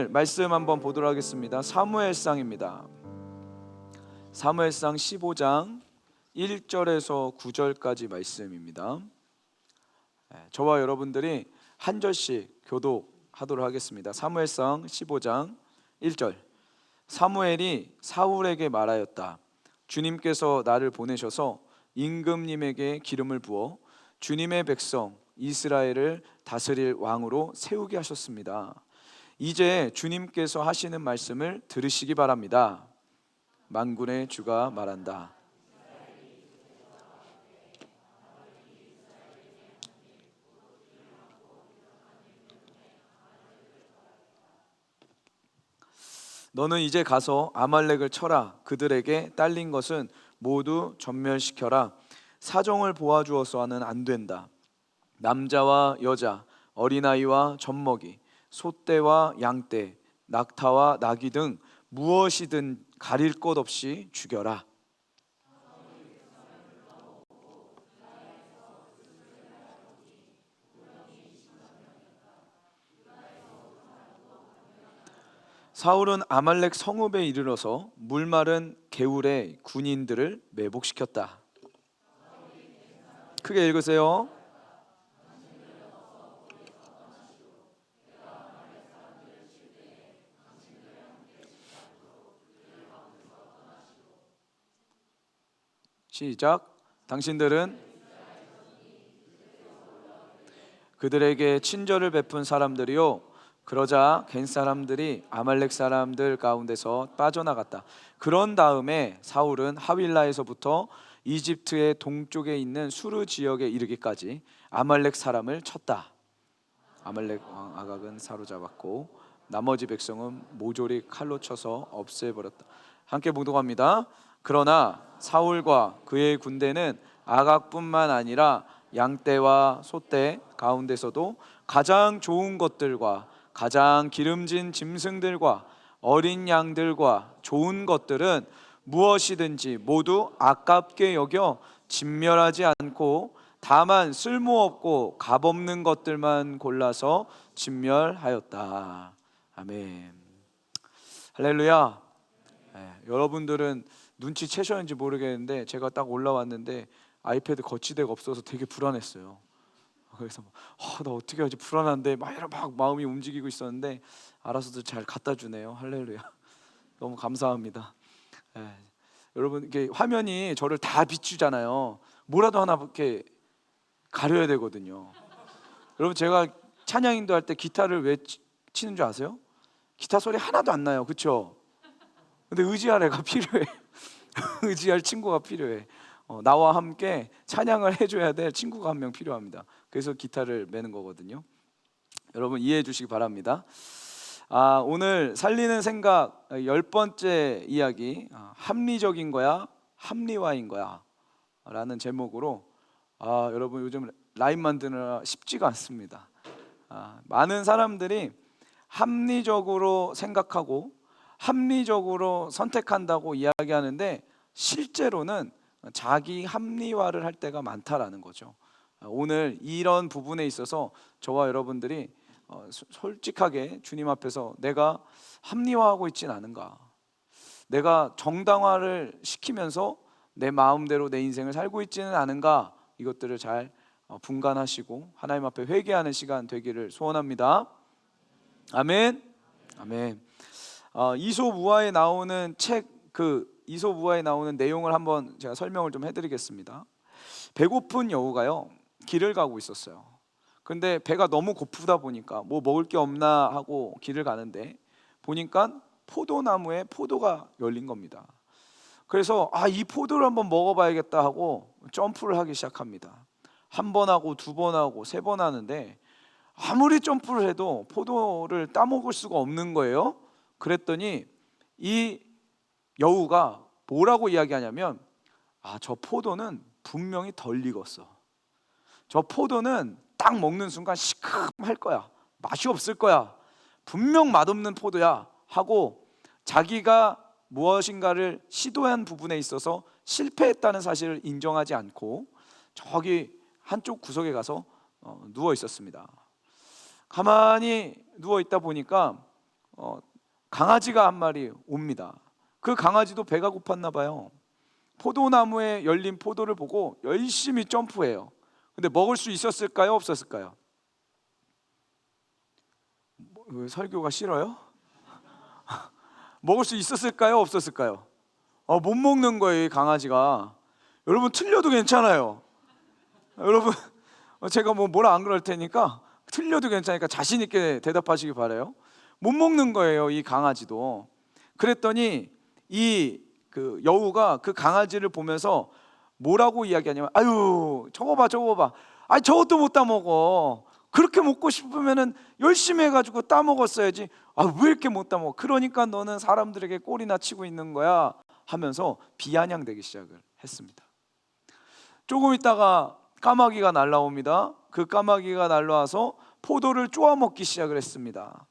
말씀 한번 보도록 하겠습니다. 사무엘상입니다. 사무엘상 15장 1절에서 9절까지 말씀입니다. 저와 여러분들이 한 절씩 교독하도록 하겠습니다. 사무엘상 15장 1절. 사무엘이 사울에게 말하였다. 주님께서 나를 보내셔서 임금님에게 기름을 부어 주님의 백성 이스라엘을 다스릴 왕으로 세우게 하셨습니다. 이제 주님께서 하시는 말씀을 들으시기 바랍니다. 만군의 주가 말한다. 너는 이제 가서 아말렉을 쳐라. 그들에게 딸린 것은 모두 전멸시켜라. 사정을 보아주어서는 안 된다. 남자와 여자, 어린아이와 젖먹이, 소떼와 양떼, 낙타와 나귀 등 무엇이든 가릴 것 없이 죽여라. 사울은 아말렉 성읍에 이르러서 물마른 개울의 군인들을 매복시켰다. 크게 읽으세요. 시작. 당신들은 그들에게 친절을 베푼 사람들이요. 그러자 겐 사람들이 아말렉 사람들 가운데서 빠져나갔다. 그런 다음에 사울은 하윌라에서부터 이집트의 동쪽에 있는 수르 지역에 이르기까지 아말렉 사람을 쳤다. 아말렉 왕 아각은 사로잡았고 나머지 백성은 모조리 칼로 쳐서 없애버렸다. 함께 봉독합니다. 그러나 사울과 그의 군대는 아각뿐만 아니라 양떼와 소떼 가운데서도 가장 좋은 것들과 가장 기름진 짐승들과 어린 양들과 좋은 것들은 무엇이든지 모두 아깝게 여겨 진멸하지 않고 다만 쓸모없고 값없는 것들만 골라서 진멸하였다. 아멘. 할렐루야. 여러분들은 눈치채셨는지 모르겠는데 제가 딱 올라왔는데 아이패드 거치대가 없어서 되게 불안했어요. 그래서 나 어떻게 하지 불안한데 막 마음이 움직이고 있었는데 알아서도 잘 갖다 주네요. 할렐루야. 너무 감사합니다. 여러분 이게 화면이 저를 다 비추잖아요. 뭐라도 하나 이렇게 가려야 되거든요. 여러분 제가 찬양 인도할 때 기타를 왜 치는 줄 아세요? 기타 소리 하나도 안 나요. 그렇죠? 근데 의지할 애가 필요해. 의지할 친구가 필요해. 나와 함께 찬양을 해줘야 될 친구가 한 명 필요합니다. 그래서 기타를 매는 거거든요. 여러분 이해해 주시기 바랍니다. 오늘 살리는 생각 10번째 이야기, 합리적인 거야 합리화인 거야 라는 제목으로 여러분 요즘 라임 만드느라 쉽지가 않습니다. 많은 사람들이 합리적으로 생각하고 합리적으로 선택한다고 이야기하는데 실제로는 자기 합리화를 할 때가 많다라는 거죠. 오늘 이런 부분에 있어서 저와 여러분들이 솔직하게 주님 앞에서 내가 합리화하고 있진 않은가, 내가 정당화를 시키면서 내 마음대로 내 인생을 살고 있지는 않은가, 이것들을 잘 분간하시고 하나님 앞에 회개하는 시간 되기를 소원합니다. 아멘. 아멘. 이솝 우화에 나오는 이솝 우화에 나오는 내용을 한번 제가 설명을 좀 해드리겠습니다. 배고픈 여우가요 길을 가고 있었어요. 근데 배가 너무 고프다 보니까 뭐 먹을 게 없나 하고 길을 가는데 보니까 포도나무에 포도가 열린 겁니다. 그래서 이 포도를 한번 먹어봐야겠다 하고 점프를 하기 시작합니다. 한 번 하고 두 번 하고 세 번 하는데 아무리 점프를 해도 포도를 따먹을 수가 없는 거예요. 그랬더니 이 여우가 뭐라고 이야기하냐면 저 포도는 분명히 덜 익었어. 저 포도는 딱 먹는 순간 시큼할 거야. 맛이 없을 거야. 분명 맛없는 포도야 하고 자기가 무엇인가를 시도한 부분에 있어서 실패했다는 사실을 인정하지 않고 저기 한쪽 구석에 가서 누워 있었습니다. 가만히 누워 있다 보니까 강아지가 한 마리 옵니다. 그 강아지도 배가 고팠나 봐요. 포도나무에 열린 포도를 보고 열심히 점프해요. 근데 먹을 수 있었을까요? 없었을까요? 왜 설교가 싫어요? 먹을 수 있었을까요? 없었을까요? 못 먹는 거예요, 이 강아지가. 여러분, 틀려도 괜찮아요. 여러분, 제가 뭐라 안 그럴 테니까 틀려도 괜찮으니까 자신 있게 대답하시기 바라요. 못 먹는 거예요, 이 강아지도. 그랬더니 그 여우가 그 강아지를 보면서 뭐라고 이야기하냐면, 아유, 저거 봐, 아니, 저것도 못 따먹어. 그렇게 먹고 싶으면은 열심히 해가지고 따먹었어야지. 왜 이렇게 못 따먹어? 그러니까 너는 사람들에게 꼴이나 치고 있는 거야 하면서 비아냥대기 시작을 했습니다. 조금 있다가 까마귀가 날라옵니다. 그 까마귀가 날라와서 포도를 쪼아 먹기 시작을 했습니다.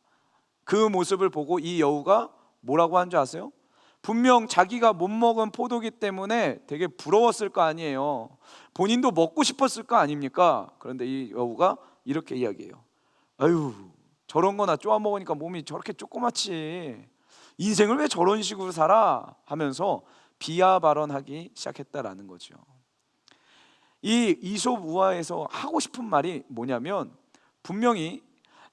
그 모습을 보고 이 여우가 뭐라고 한 줄 아세요? 분명 자기가 못 먹은 포도기 때문에 되게 부러웠을 거 아니에요. 본인도 먹고 싶었을 거 아닙니까? 그런데 이 여우가 이렇게 이야기해요. 아유, 저런 거나 쪼아 먹으니까 몸이 저렇게 조그맣지. 인생을 왜 저런 식으로 살아? 하면서 비하 발언하기 시작했다라는 거죠. 이 이솝 우화에서 하고 싶은 말이 뭐냐면, 분명히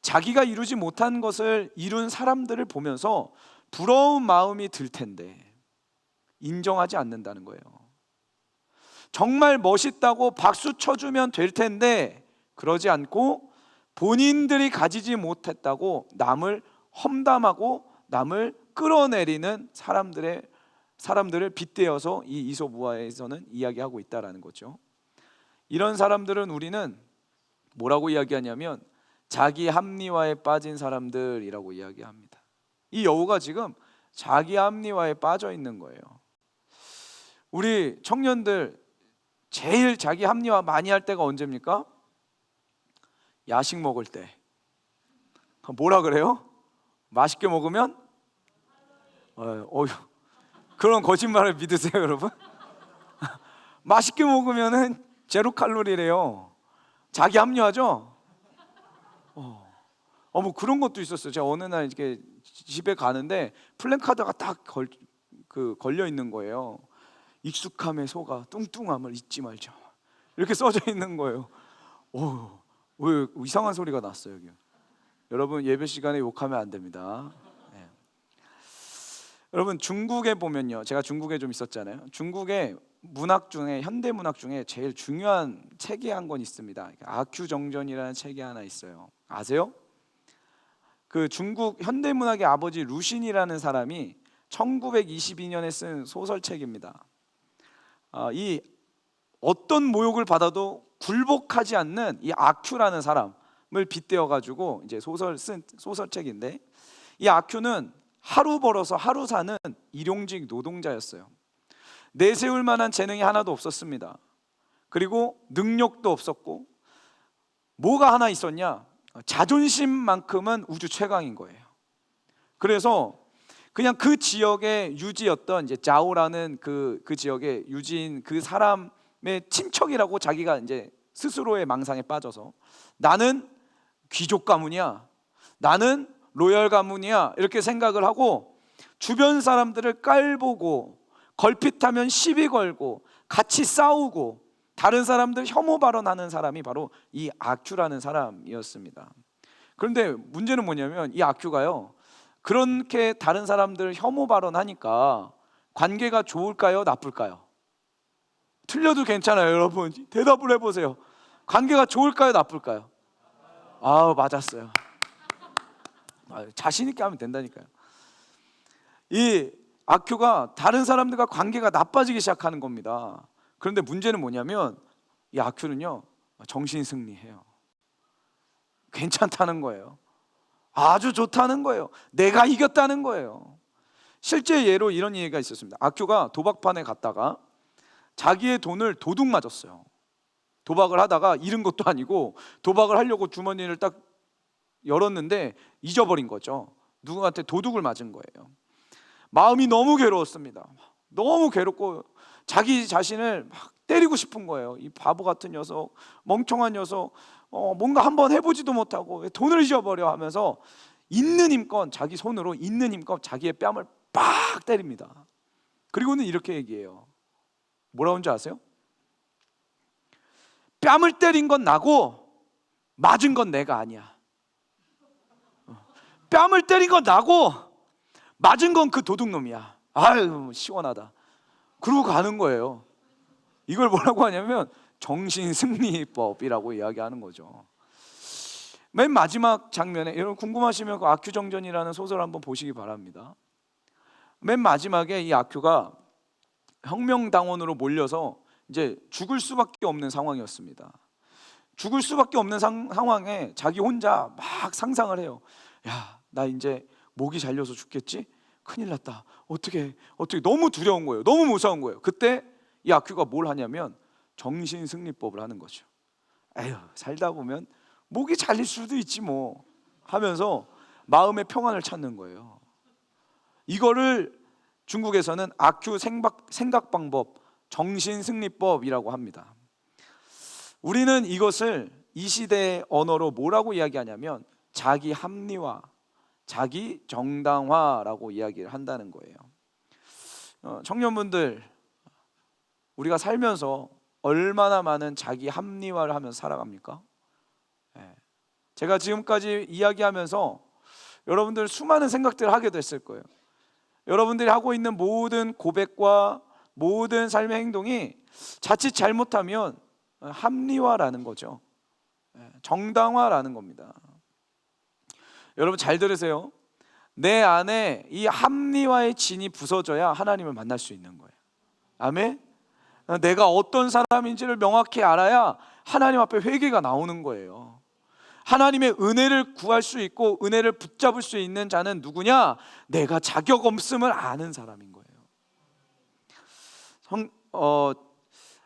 자기가 이루지 못한 것을 이룬 사람들을 보면서 부러운 마음이 들 텐데 인정하지 않는다는 거예요. 정말 멋있다고 박수 쳐주면 될 텐데 그러지 않고 본인들이 가지지 못했다고 남을 험담하고 남을 끌어내리는 사람들을 빗대어서 이 이솝 우화에서는 이야기하고 있다라는 거죠. 이런 사람들은 우리는 뭐라고 이야기하냐면 자기 합리화에 빠진 사람들이라고 이야기합니다. 이 여우가 지금 자기 합리화에 빠져 있는 거예요. 우리 청년들 제일 자기 합리화 많이 할 때가 언제입니까? 야식 먹을 때. 뭐라 그래요? 맛있게 먹으면? 그런 거짓말을 믿으세요, 여러분? 맛있게 먹으면은 제로 칼로리래요. 자기 합리화죠? 뭐 그런 것도 있었어요. 제가 어느 날 이렇게 집에 가는데 플랜카드가 딱 걸려 있는 거예요. 익숙함에 속아 뚱뚱함을 잊지 말자. 이렇게 써져 있는 거예요. 왜 이상한 소리가 났어요, 여기. 여러분, 예배 시간에 욕하면 안 됩니다. 네. 여러분, 중국에 보면요, 제가 중국에 좀 있었잖아요. 중국의 문학 중에, 현대 문학 중에 제일 중요한 책이 한 권 있습니다. 아큐정전이라는 책이 하나 있어요. 아세요? 그 중국 현대 문학의 아버지 루신이라는 사람이 1922년에 쓴 소설책입니다. 이 어떤 모욕을 받아도 굴복하지 않는 이 아큐라는 사람을 빗대어 가지고 이제 쓴 소설책인데, 이 아큐는 하루 벌어서 하루 사는 일용직 노동자였어요. 내세울 만한 재능이 하나도 없었습니다. 그리고 능력도 없었고, 뭐가 하나 있었냐? 자존심만큼은 우주 최강인 거예요. 그래서 그냥 그 지역의 유지였던 이제 자오라는 그 지역의 유지인 그 사람의 친척이라고 자기가 이제 스스로의 망상에 빠져서, 나는 귀족 가문이야, 나는 로열 가문이야, 이렇게 생각을 하고 주변 사람들을 깔보고 걸핏하면 시비 걸고 같이 싸우고 다른 사람들 혐오 발언하는 사람이 바로 이 아큐라는 사람이었습니다. 그런데 문제는 뭐냐면 이 아큐가요, 그렇게 다른 사람들 혐오 발언하니까 관계가 좋을까요? 나쁠까요? 틀려도 괜찮아요, 여러분. 대답을 해보세요. 관계가 좋을까요? 나쁠까요? 맞았어요. 자신 있게 하면 된다니까요. 이 아큐가 다른 사람들과 관계가 나빠지기 시작하는 겁니다. 그런데 문제는 뭐냐면 이 아큐는요, 정신 승리해요. 괜찮다는 거예요. 아주 좋다는 거예요. 내가 이겼다는 거예요. 실제 예로 이런 얘기가 있었습니다. 아큐가 도박판에 갔다가 자기의 돈을 도둑 맞았어요. 도박을 하다가 잃은 것도 아니고 도박을 하려고 주머니를 딱 열었는데 잊어버린 거죠. 누구한테 도둑을 맞은 거예요. 마음이 너무 괴로웠습니다. 너무 괴롭고 자기 자신을 막 때리고 싶은 거예요. 이 바보 같은 녀석, 멍청한 녀석, 뭔가 한번 해보지도 못하고 왜 돈을 잊어버려 하면서 있는 힘껏 자기 손으로 있는 힘껏 자기의 뺨을 빡 때립니다. 그리고는 이렇게 얘기해요. 뭐라고 하는지 아세요? 뺨을 때린 건 나고 맞은 건 내가 아니야. 뺨을 때린 건 나고 맞은 건 그 도둑놈이야. 아유 시원하다. 그러고 가는 거예요. 이걸 뭐라고 하냐면 정신승리법이라고 이야기하는 거죠. 맨 마지막 장면에, 여러분 궁금하시면 그 아큐정전이라는 소설 한번 보시기 바랍니다. 맨 마지막에 이 아큐가 혁명당원으로 몰려서 이제 죽을 수밖에 없는 상황이었습니다. 죽을 수밖에 없는 상황에 자기 혼자 막 상상을 해요. 야, 나 이제 목이 잘려서 죽겠지? 큰일 났다. 어떻게 너무 두려운 거예요. 너무 무서운 거예요. 그때 이 아큐가 뭘 하냐면 정신승리법을 하는 거죠. 에휴, 살다 보면 목이 잘릴 수도 있지 뭐 하면서 마음의 평안을 찾는 거예요. 이거를 중국에서는 아큐 생각 방법, 정신승리법이라고 합니다. 우리는 이것을 이 시대의 언어로 뭐라고 이야기하냐면 자기 합리화, 자기 정당화라고 이야기를 한다는 거예요. 청년분들, 우리가 살면서 얼마나 많은 자기 합리화를 하면서 살아갑니까? 제가 지금까지 이야기하면서 여러분들 수많은 생각들을 하게 됐을 거예요. 여러분들이 하고 있는 모든 고백과 모든 삶의 행동이 자칫 잘못하면 합리화라는 거죠. 정당화라는 겁니다. 여러분 잘 들으세요. 내 안에 이 합리화의 진이 부서져야 하나님을 만날 수 있는 거예요. 아멘. 내가 어떤 사람인지를 명확히 알아야 하나님 앞에 회개가 나오는 거예요. 하나님의 은혜를 구할 수 있고 은혜를 붙잡을 수 있는 자는 누구냐? 내가 자격 없음을 아는 사람인 거예요.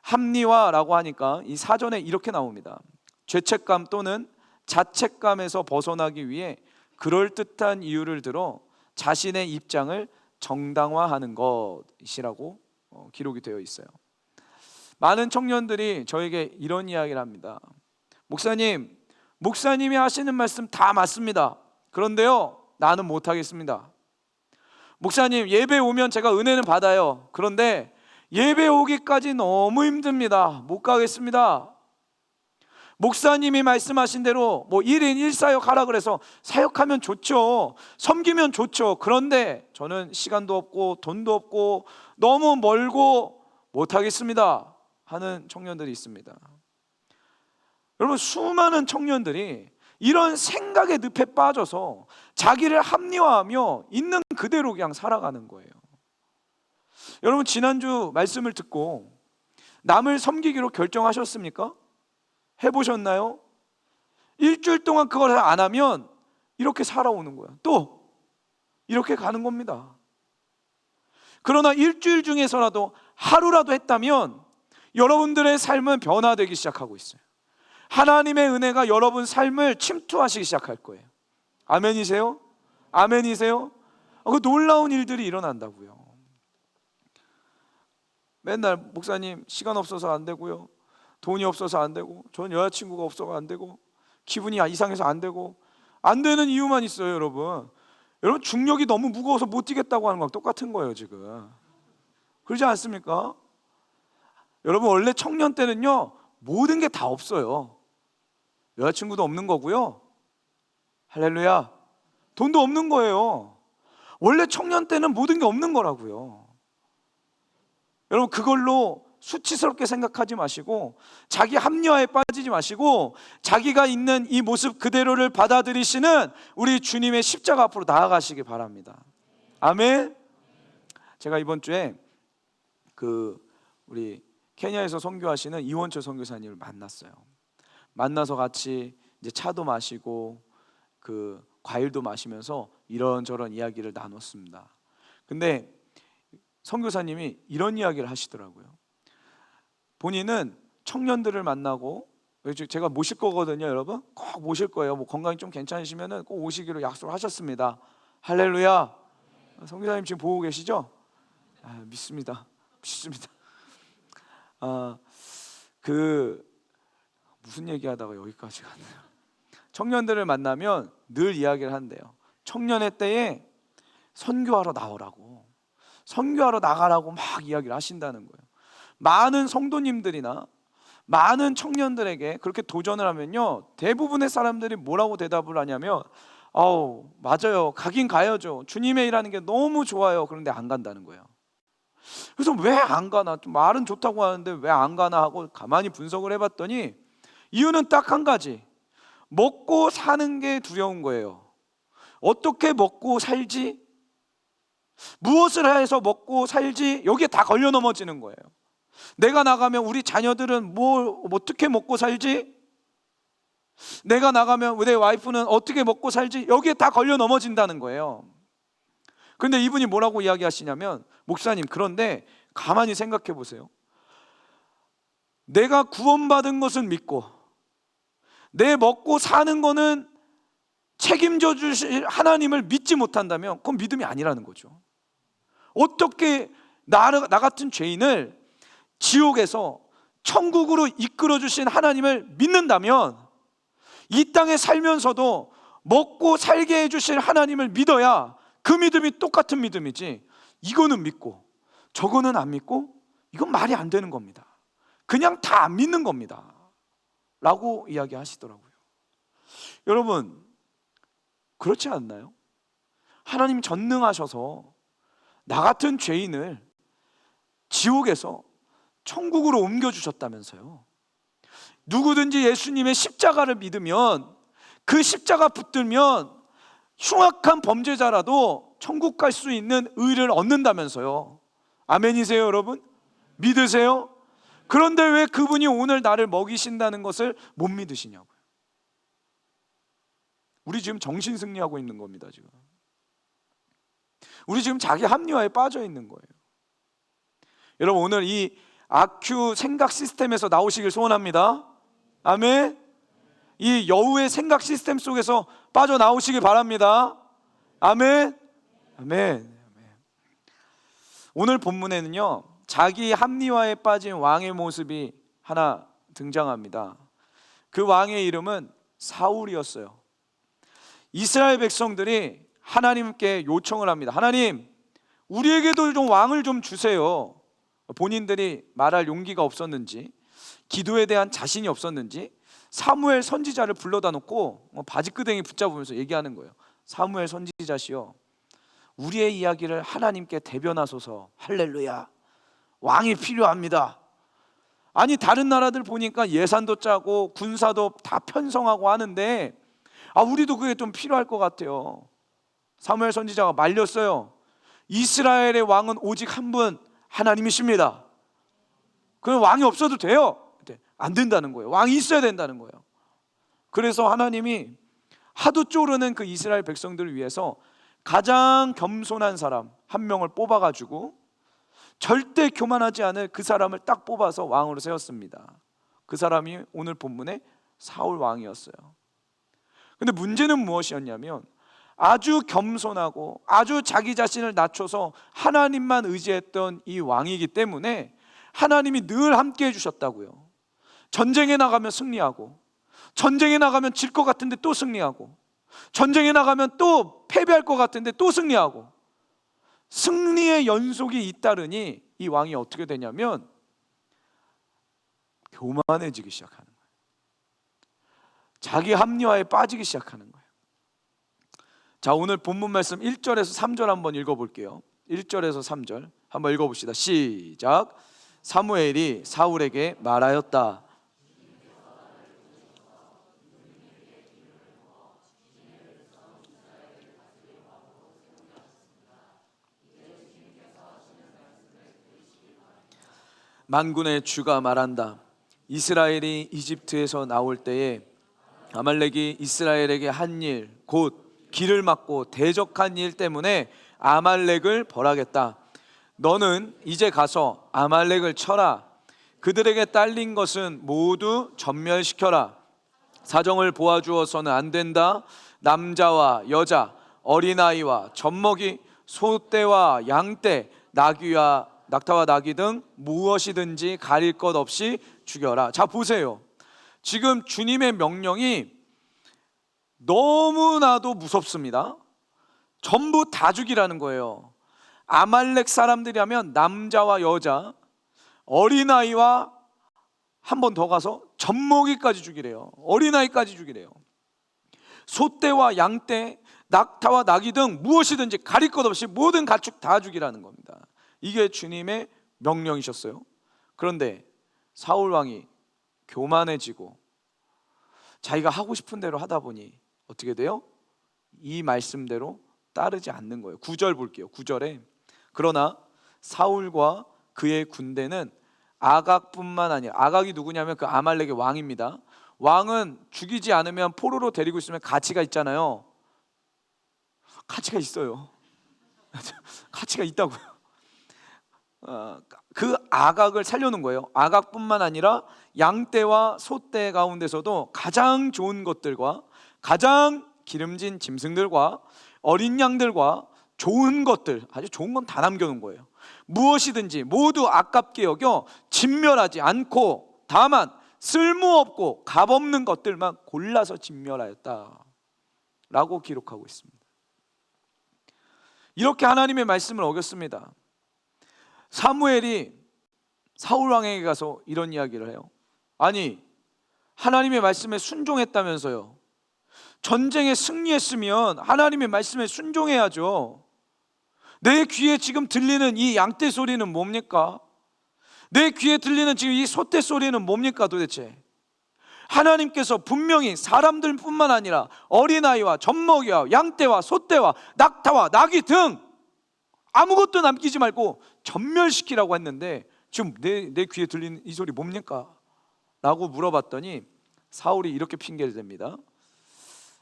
합리화라고 하니까 이 사전에 이렇게 나옵니다. 죄책감 또는 자책감에서 벗어나기 위해 그럴듯한 이유를 들어 자신의 입장을 정당화하는 것이라고 기록이 되어 있어요. 많은 청년들이 저에게 이런 이야기를 합니다. 목사님이 하시는 말씀 다 맞습니다. 그런데요, 나는 못하겠습니다. 목사님, 예배 오면 제가 은혜는 받아요. 그런데 예배 오기까지 너무 힘듭니다. 못 가겠습니다. 목사님이 말씀하신 대로 1인 1사역 하라 그래서 사역하면 좋죠. 섬기면 좋죠. 그런데 저는 시간도 없고 돈도 없고 너무 멀고 못하겠습니다 하는 청년들이 있습니다. 여러분, 수많은 청년들이 이런 생각의 늪에 빠져서 자기를 합리화하며 있는 그대로 그냥 살아가는 거예요. 여러분, 지난주 말씀을 듣고 남을 섬기기로 결정하셨습니까? 해보셨나요? 일주일 동안 그걸 안 하면 이렇게 살아오는 거야. 또 이렇게 가는 겁니다. 그러나 일주일 중에서라도 하루라도 했다면 여러분들의 삶은 변화되기 시작하고 있어요. 하나님의 은혜가 여러분 삶을 침투하시기 시작할 거예요. 아멘이세요? 아멘이세요? 그 놀라운 일들이 일어난다고요. 맨날 목사님 시간 없어서 안 되고요, 돈이 없어서 안 되고, 전 여자친구가 없어서 안 되고, 기분이 이상해서 안 되고, 안 되는 이유만 있어요. 여러분 중력이 너무 무거워서 못 뛰겠다고 하는 거랑 똑같은 거예요 지금. 그러지 않습니까? 여러분, 원래 청년 때는요 모든 게 다 없어요. 여자친구도 없는 거고요, 할렐루야, 돈도 없는 거예요. 원래 청년 때는 모든 게 없는 거라고요. 여러분, 그걸로 수치스럽게 생각하지 마시고 자기 합리화에 빠지지 마시고 자기가 있는 이 모습 그대로를 받아들이시는 우리 주님의 십자가 앞으로 나아가시기 바랍니다. 아멘. 제가 이번 주에 우리 케냐에서 선교하시는 이원철 선교사님을 만났어요. 만나서 같이 이제 차도 마시고 과일도 마시면서 이런저런 이야기를 나눴습니다. 근데 선교사님이 이런 이야기를 하시더라고요. 본인은 청년들을 만나고, 제가 모실 거거든요. 여러분 꼭 모실 거예요. 건강이 좀 괜찮으시면 꼭 오시기로 약속을 하셨습니다. 할렐루야. 선교사님 지금 보고 계시죠? 믿습니다. 무슨 얘기하다가 여기까지 갔네요. 청년들을 만나면 늘 이야기를 한대요. 청년의 때에 선교하러 나오라고, 선교하러 나가라고 막 이야기를 하신다는 거예요. 많은 성도님들이나 많은 청년들에게 그렇게 도전을 하면요, 대부분의 사람들이 뭐라고 대답을 하냐면 맞아요, 가긴 가야죠, 주님의 일하는 게 너무 좋아요. 그런데 안 간다는 거예요. 그래서 왜 안 가나, 말은 좋다고 하는데 왜 안 가나 하고 가만히 분석을 해봤더니 이유는 딱 한 가지, 먹고 사는 게 두려운 거예요. 어떻게 먹고 살지? 무엇을 해서 먹고 살지? 여기에 다 걸려 넘어지는 거예요. 내가 나가면 우리 자녀들은 어떻게 먹고 살지? 내가 나가면 내 와이프는 어떻게 먹고 살지? 여기에 다 걸려 넘어진다는 거예요. 그런데 이분이 뭐라고 이야기하시냐면, 목사님, 그런데 가만히 생각해 보세요. 내가 구원받은 것은 믿고 내 먹고 사는 거는 책임져 주실 하나님을 믿지 못한다면 그건 믿음이 아니라는 거죠. 어떻게 나 같은 죄인을 지옥에서 천국으로 이끌어 주신 하나님을 믿는다면 이 땅에 살면서도 먹고 살게 해주실 하나님을 믿어야 그 믿음이 똑같은 믿음이지, 이거는 믿고 저거는 안 믿고 이건 말이 안 되는 겁니다. 그냥 다 안 믿는 겁니다 라고 이야기하시더라고요. 여러분, 그렇지 않나요? 하나님 전능하셔서 나 같은 죄인을 지옥에서 천국으로 옮겨주셨다면서요. 누구든지 예수님의 십자가를 믿으면, 그 십자가 붙들면 흉악한 범죄자라도 천국 갈 수 있는 의를 얻는다면서요. 아멘이세요 여러분? 믿으세요? 그런데 왜 그분이 오늘 나를 먹이신다는 것을 못 믿으시냐고요. 우리 지금 정신승리하고 있는 겁니다. 지금 우리 지금 자기 합리화에 빠져 있는 거예요. 여러분, 오늘 이 아큐 생각 시스템에서 나오시길 소원합니다. 아멘. 이 여우의 생각 시스템 속에서 빠져나오시길 바랍니다. 아멘. 아멘. 오늘 본문에는요, 자기 합리화에 빠진 왕의 모습이 하나 등장합니다. 그 왕의 이름은 사울이었어요. 이스라엘 백성들이 하나님께 요청을 합니다. 하나님, 우리에게도 좀 왕을 좀 주세요. 본인들이 말할 용기가 없었는지, 기도에 대한 자신이 없었는지 사무엘 선지자를 불러다 놓고 바지끄댕이 붙잡으면서 얘기하는 거예요. 사무엘 선지자시여, 우리의 이야기를 하나님께 대변하소서. 할렐루야, 왕이 필요합니다. 아니, 다른 나라들 보니까 예산도 짜고 군사도 다 편성하고 하는데 우리도 그게 좀 필요할 것 같아요. 사무엘 선지자가 말렸어요. 이스라엘의 왕은 오직 한 분, 하나님이십니다. 그럼 왕이 없어도 돼요? 안 된다는 거예요. 왕이 있어야 된다는 거예요. 그래서 하나님이 하도 쪼르는 그 이스라엘 백성들을 위해서 가장 겸손한 사람 한 명을 뽑아가지고 절대 교만하지 않을 그 사람을 딱 뽑아서 왕으로 세웠습니다. 그 사람이 오늘 본문의 사울 왕이었어요. 근데 문제는 무엇이었냐면, 아주 겸손하고 아주 자기 자신을 낮춰서 하나님만 의지했던 이 왕이기 때문에 하나님이 늘 함께 해주셨다고요. 전쟁에 나가면 승리하고, 전쟁에 나가면 질 것 같은데 또 승리하고, 전쟁에 나가면 또 패배할 것 같은데 또 승리하고, 승리의 연속이 잇따르니 이 왕이 어떻게 되냐면 교만해지기 시작하는 거예요. 자기 합리화에 빠지기 시작하는 거예요. 자, 오늘 본문 말씀 1절에서 3절 한번 읽어볼게요. 1절에서 3절 한번 읽어봅시다. 시작. 사무엘이 사울에게 말하였다. 만군의 주가 말한다. 이스라엘이 이집트에서 나올 때에 아말렉이 이스라엘에게 한 일, 곧 길을 막고 대적한 일 때문에 아말렉을 벌하겠다. 너는 이제 가서 아말렉을 쳐라. 그들에게 딸린 것은 모두 전멸시켜라. 사정을 보아주어서는 안 된다. 남자와 여자, 어린아이와 젖먹이, 소떼와 양떼, 낙타와 나귀 등 무엇이든지 가릴 것 없이 죽여라. 자, 보세요. 지금 주님의 명령이 너무나도 무섭습니다. 전부 다 죽이라는 거예요. 아말렉 사람들이라면 남자와 여자, 어린아이와 한 번 더 가서 젖먹이까지 죽이래요. 어린아이까지 죽이래요. 소떼와 양떼, 낙타와 나귀 등 무엇이든지 가릴 것 없이 모든 가축 다 죽이라는 겁니다. 이게 주님의 명령이셨어요. 그런데 사울 왕이 교만해지고 자기가 하고 싶은 대로 하다 보니 어떻게 돼요? 이 말씀대로 따르지 않는 거예요. 9절 볼게요. 9절에 그러나 사울과 그의 군대는 아각뿐만 아니라, 아각이 누구냐면 그 아말렉의 왕입니다. 왕은 죽이지 않으면 포로로 데리고 있으면 가치가 있잖아요. 가치가 있어요. 가치가 있다고요. 그 아각을 살려놓은 거예요. 아각뿐만 아니라 양떼와 소떼 가운데서도 가장 좋은 것들과 가장 기름진 짐승들과 어린 양들과 좋은 것들, 아주 좋은 건 다 남겨놓은 거예요. 무엇이든지 모두 아깝게 여겨 진멸하지 않고 다만 쓸모없고 값없는 것들만 골라서 진멸하였다 라고 기록하고 있습니다. 이렇게 하나님의 말씀을 어겼습니다. 사무엘이 사울 왕에게 가서 이런 이야기를 해요. 아니, 하나님의 말씀에 순종했다면서요. 전쟁에 승리했으면 하나님의 말씀에 순종해야죠. 내 귀에 지금 들리는 이 양떼 소리는 뭡니까? 내 귀에 들리는 지금 이 소떼 소리는 뭡니까 도대체? 하나님께서 분명히 사람들뿐만 아니라 어린아이와 젖먹이와 양떼와 소떼와 낙타와 나귀 등 아무것도 남기지 말고 전멸시키라고 했는데 지금 내 귀에 들리는 이 소리 뭡니까? 라고 물어봤더니 사울이 이렇게 핑계를 댑니다.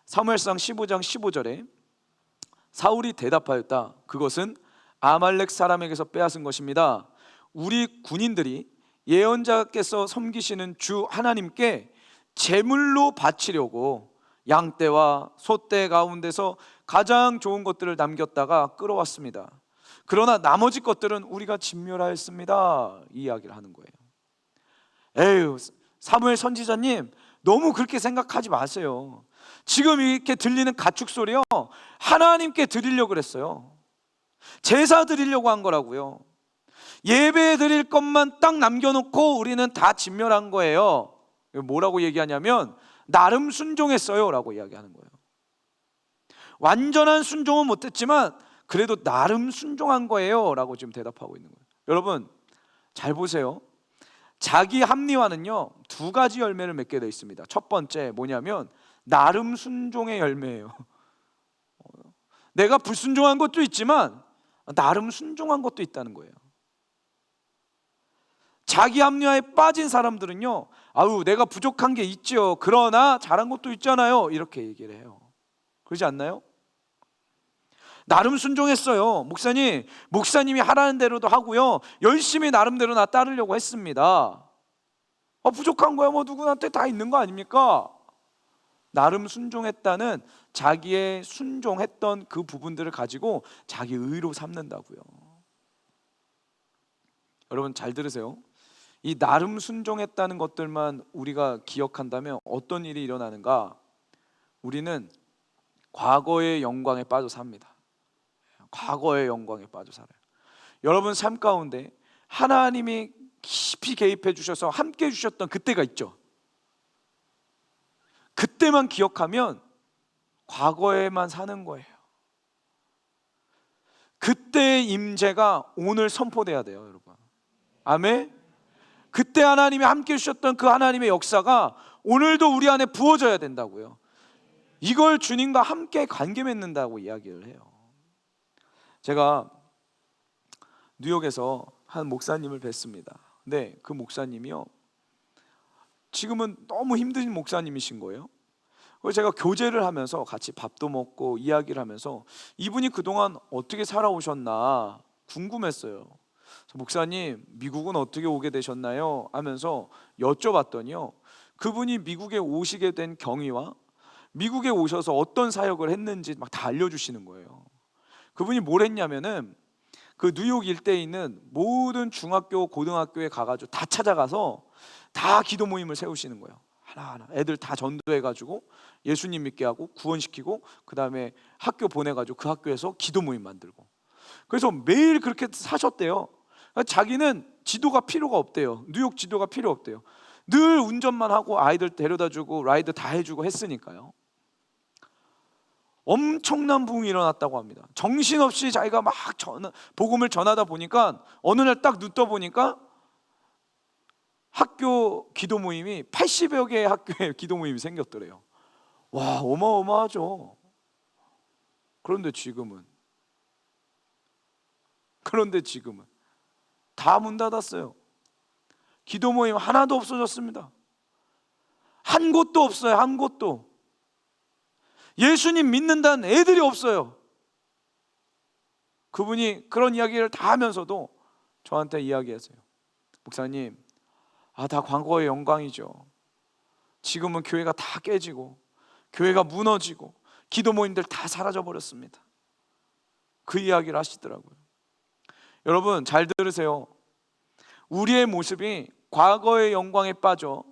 사무엘상 15장 15절에 사울이 대답하였다. 그것은 아말렉 사람에게서 빼앗은 것입니다. 우리 군인들이 예언자께서 섬기시는 주 하나님께 제물로 바치려고 양떼와 소떼 가운데서 가장 좋은 것들을 남겼다가 끌어왔습니다. 그러나 나머지 것들은 우리가 진멸하였습니다. 이 이야기를 하는 거예요. 에휴, 사무엘 선지자님, 너무 그렇게 생각하지 마세요. 지금 이렇게 들리는 가축 소리요, 하나님께 드리려고 그랬어요. 제사 드리려고 한 거라고요. 예배 드릴 것만 딱 남겨놓고 우리는 다 진멸한 거예요. 뭐라고 얘기하냐면 나름 순종했어요 라고 이야기하는 거예요. 완전한 순종은 못했지만 그래도 나름 순종한 거예요 라고 지금 대답하고 있는 거예요. 여러분 잘 보세요. 자기 합리화는요 두 가지 열매를 맺게 되어 있습니다. 첫 번째 뭐냐면 나름 순종의 열매예요. 내가 불순종한 것도 있지만 나름 순종한 것도 있다는 거예요. 자기 합리화에 빠진 사람들은요, 아유 내가 부족한 게 있죠. 그러나 잘한 것도 있잖아요. 이렇게 얘기를 해요. 그러지 않나요? 나름 순종했어요. 목사님이 하라는 대로도 하고요. 열심히 나름대로 나 따르려고 했습니다. 부족한 거야 뭐 누구한테 다 있는 거 아닙니까? 나름 순종했다는 자기의 순종했던 그 부분들을 가지고 자기 의로 삼는다고요. 여러분 잘 들으세요. 이 나름 순종했다는 것들만 우리가 기억한다면 어떤 일이 일어나는가? 우리는 과거의 영광에 빠져 삽니다. 과거의 영광에 빠져 살아요. 여러분 삶 가운데 하나님이 깊이 개입해 주셔서 함께 해 주셨던 그때가 있죠. 그때만 기억하면 과거에만 사는 거예요. 그때의 임재가 오늘 선포돼야 돼요, 여러분. 아멘. 그때 하나님이 함께 해주셨던 그 하나님의 역사가 오늘도 우리 안에 부어져야 된다고요. 이걸 주님과 함께 관계 맺는다고 이야기를 해요. 제가 뉴욕에서 한 목사님을 뵀습니다. 근데 그 목사님이요, 지금은 너무 힘든 목사님이신 거예요. 그래서 제가 교제를 하면서 같이 밥도 먹고 이야기를 하면서 이분이 그동안 어떻게 살아오셨나 궁금했어요. 목사님, 미국은 어떻게 오게 되셨나요? 하면서 여쭤봤더니요, 그분이 미국에 오시게 된 경위와 미국에 오셔서 어떤 사역을 했는지 막 다 알려주시는 거예요. 그분이 뭘 했냐면은 그 뉴욕 일대에 있는 모든 중학교, 고등학교에 가가지고 다 찾아가서 다 기도 모임을 세우시는 거예요. 하나하나 애들 다 전도해가지고 예수님 믿게 하고 구원시키고, 그 다음에 학교 보내가지고 그 학교에서 기도 모임 만들고, 그래서 매일 그렇게 사셨대요. 자기는 지도가 필요가 없대요. 뉴욕 지도가 필요 없대요. 늘 운전만 하고 아이들 데려다주고 라이드 다 해주고 했으니까요. 엄청난 부흥이 일어났다고 합니다. 정신없이 자기가 막 복음을 전하다 보니까 어느 날 딱 눈 떠보니까 학교 기도 모임이 80여 개의 학교에 기도 모임이 생겼더래요. 와, 어마어마하죠. 그런데 지금은 다 문 닫았어요. 기도 모임 하나도 없어졌습니다. 한 곳도 없어요. 한 곳도. 예수님 믿는다는 애들이 없어요. 그분이 그런 이야기를 다 하면서도 저한테 이야기하세요. 목사님, 다 과거의 영광이죠. 지금은 교회가 다 깨지고 교회가 무너지고 기도 모임들 다 사라져 버렸습니다. 그 이야기를 하시더라고요. 여러분 잘 들으세요. 우리의 모습이 과거의 영광에 빠져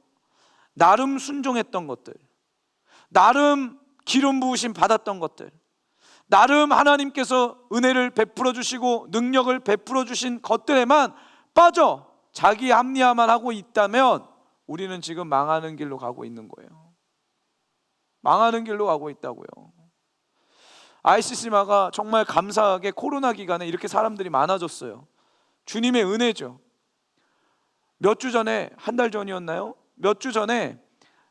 나름 순종했던 것들, 나름 기름 부으심 받았던 것들, 나름 하나님께서 은혜를 베풀어 주시고 능력을 베풀어 주신 것들에만 빠져 자기 합리화만 하고 있다면 우리는 지금 망하는 길로 가고 있는 거예요. 망하는 길로 가고 있다고요. ICC마가 정말 감사하게 코로나 기간에 이렇게 사람들이 많아졌어요. 주님의 은혜죠. 몇 주 전에, 한 달 전이었나요? 몇 주 전에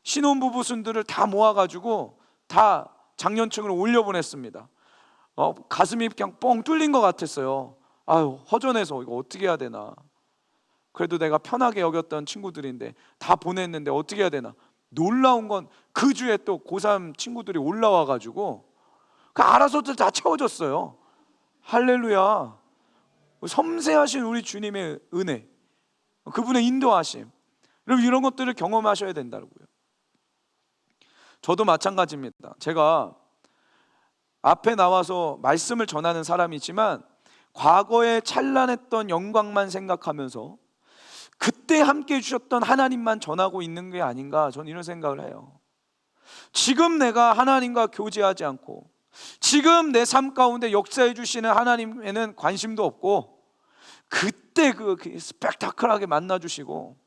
신혼부부순들을 다 모아가지고 다 장년층으로 올려보냈습니다. 가슴이 그냥 뻥 뚫린 것 같았어요. 아유, 허전해서 이거 어떻게 해야 되나. 그래도 내가 편하게 여겼던 친구들인데 다 보냈는데 어떻게 해야 되나. 놀라운 건 그 주에 또 고3 친구들이 올라와가지고 그 알아서들 다 채워졌어요. 할렐루야. 섬세하신 우리 주님의 은혜, 그분의 인도하심, 여러분 이런 것들을 경험하셔야 된다고요. 저도 마찬가지입니다. 제가 앞에 나와서 말씀을 전하는 사람이지만 과거에 찬란했던 영광만 생각하면서 그때 함께 해주셨던 하나님만 전하고 있는 게 아닌가, 저는 이런 생각을 해요. 지금 내가 하나님과 교제하지 않고 지금 내 삶 가운데 역사해 주시는 하나님에는 관심도 없고, 그때 그 스펙타클하게 만나 주시고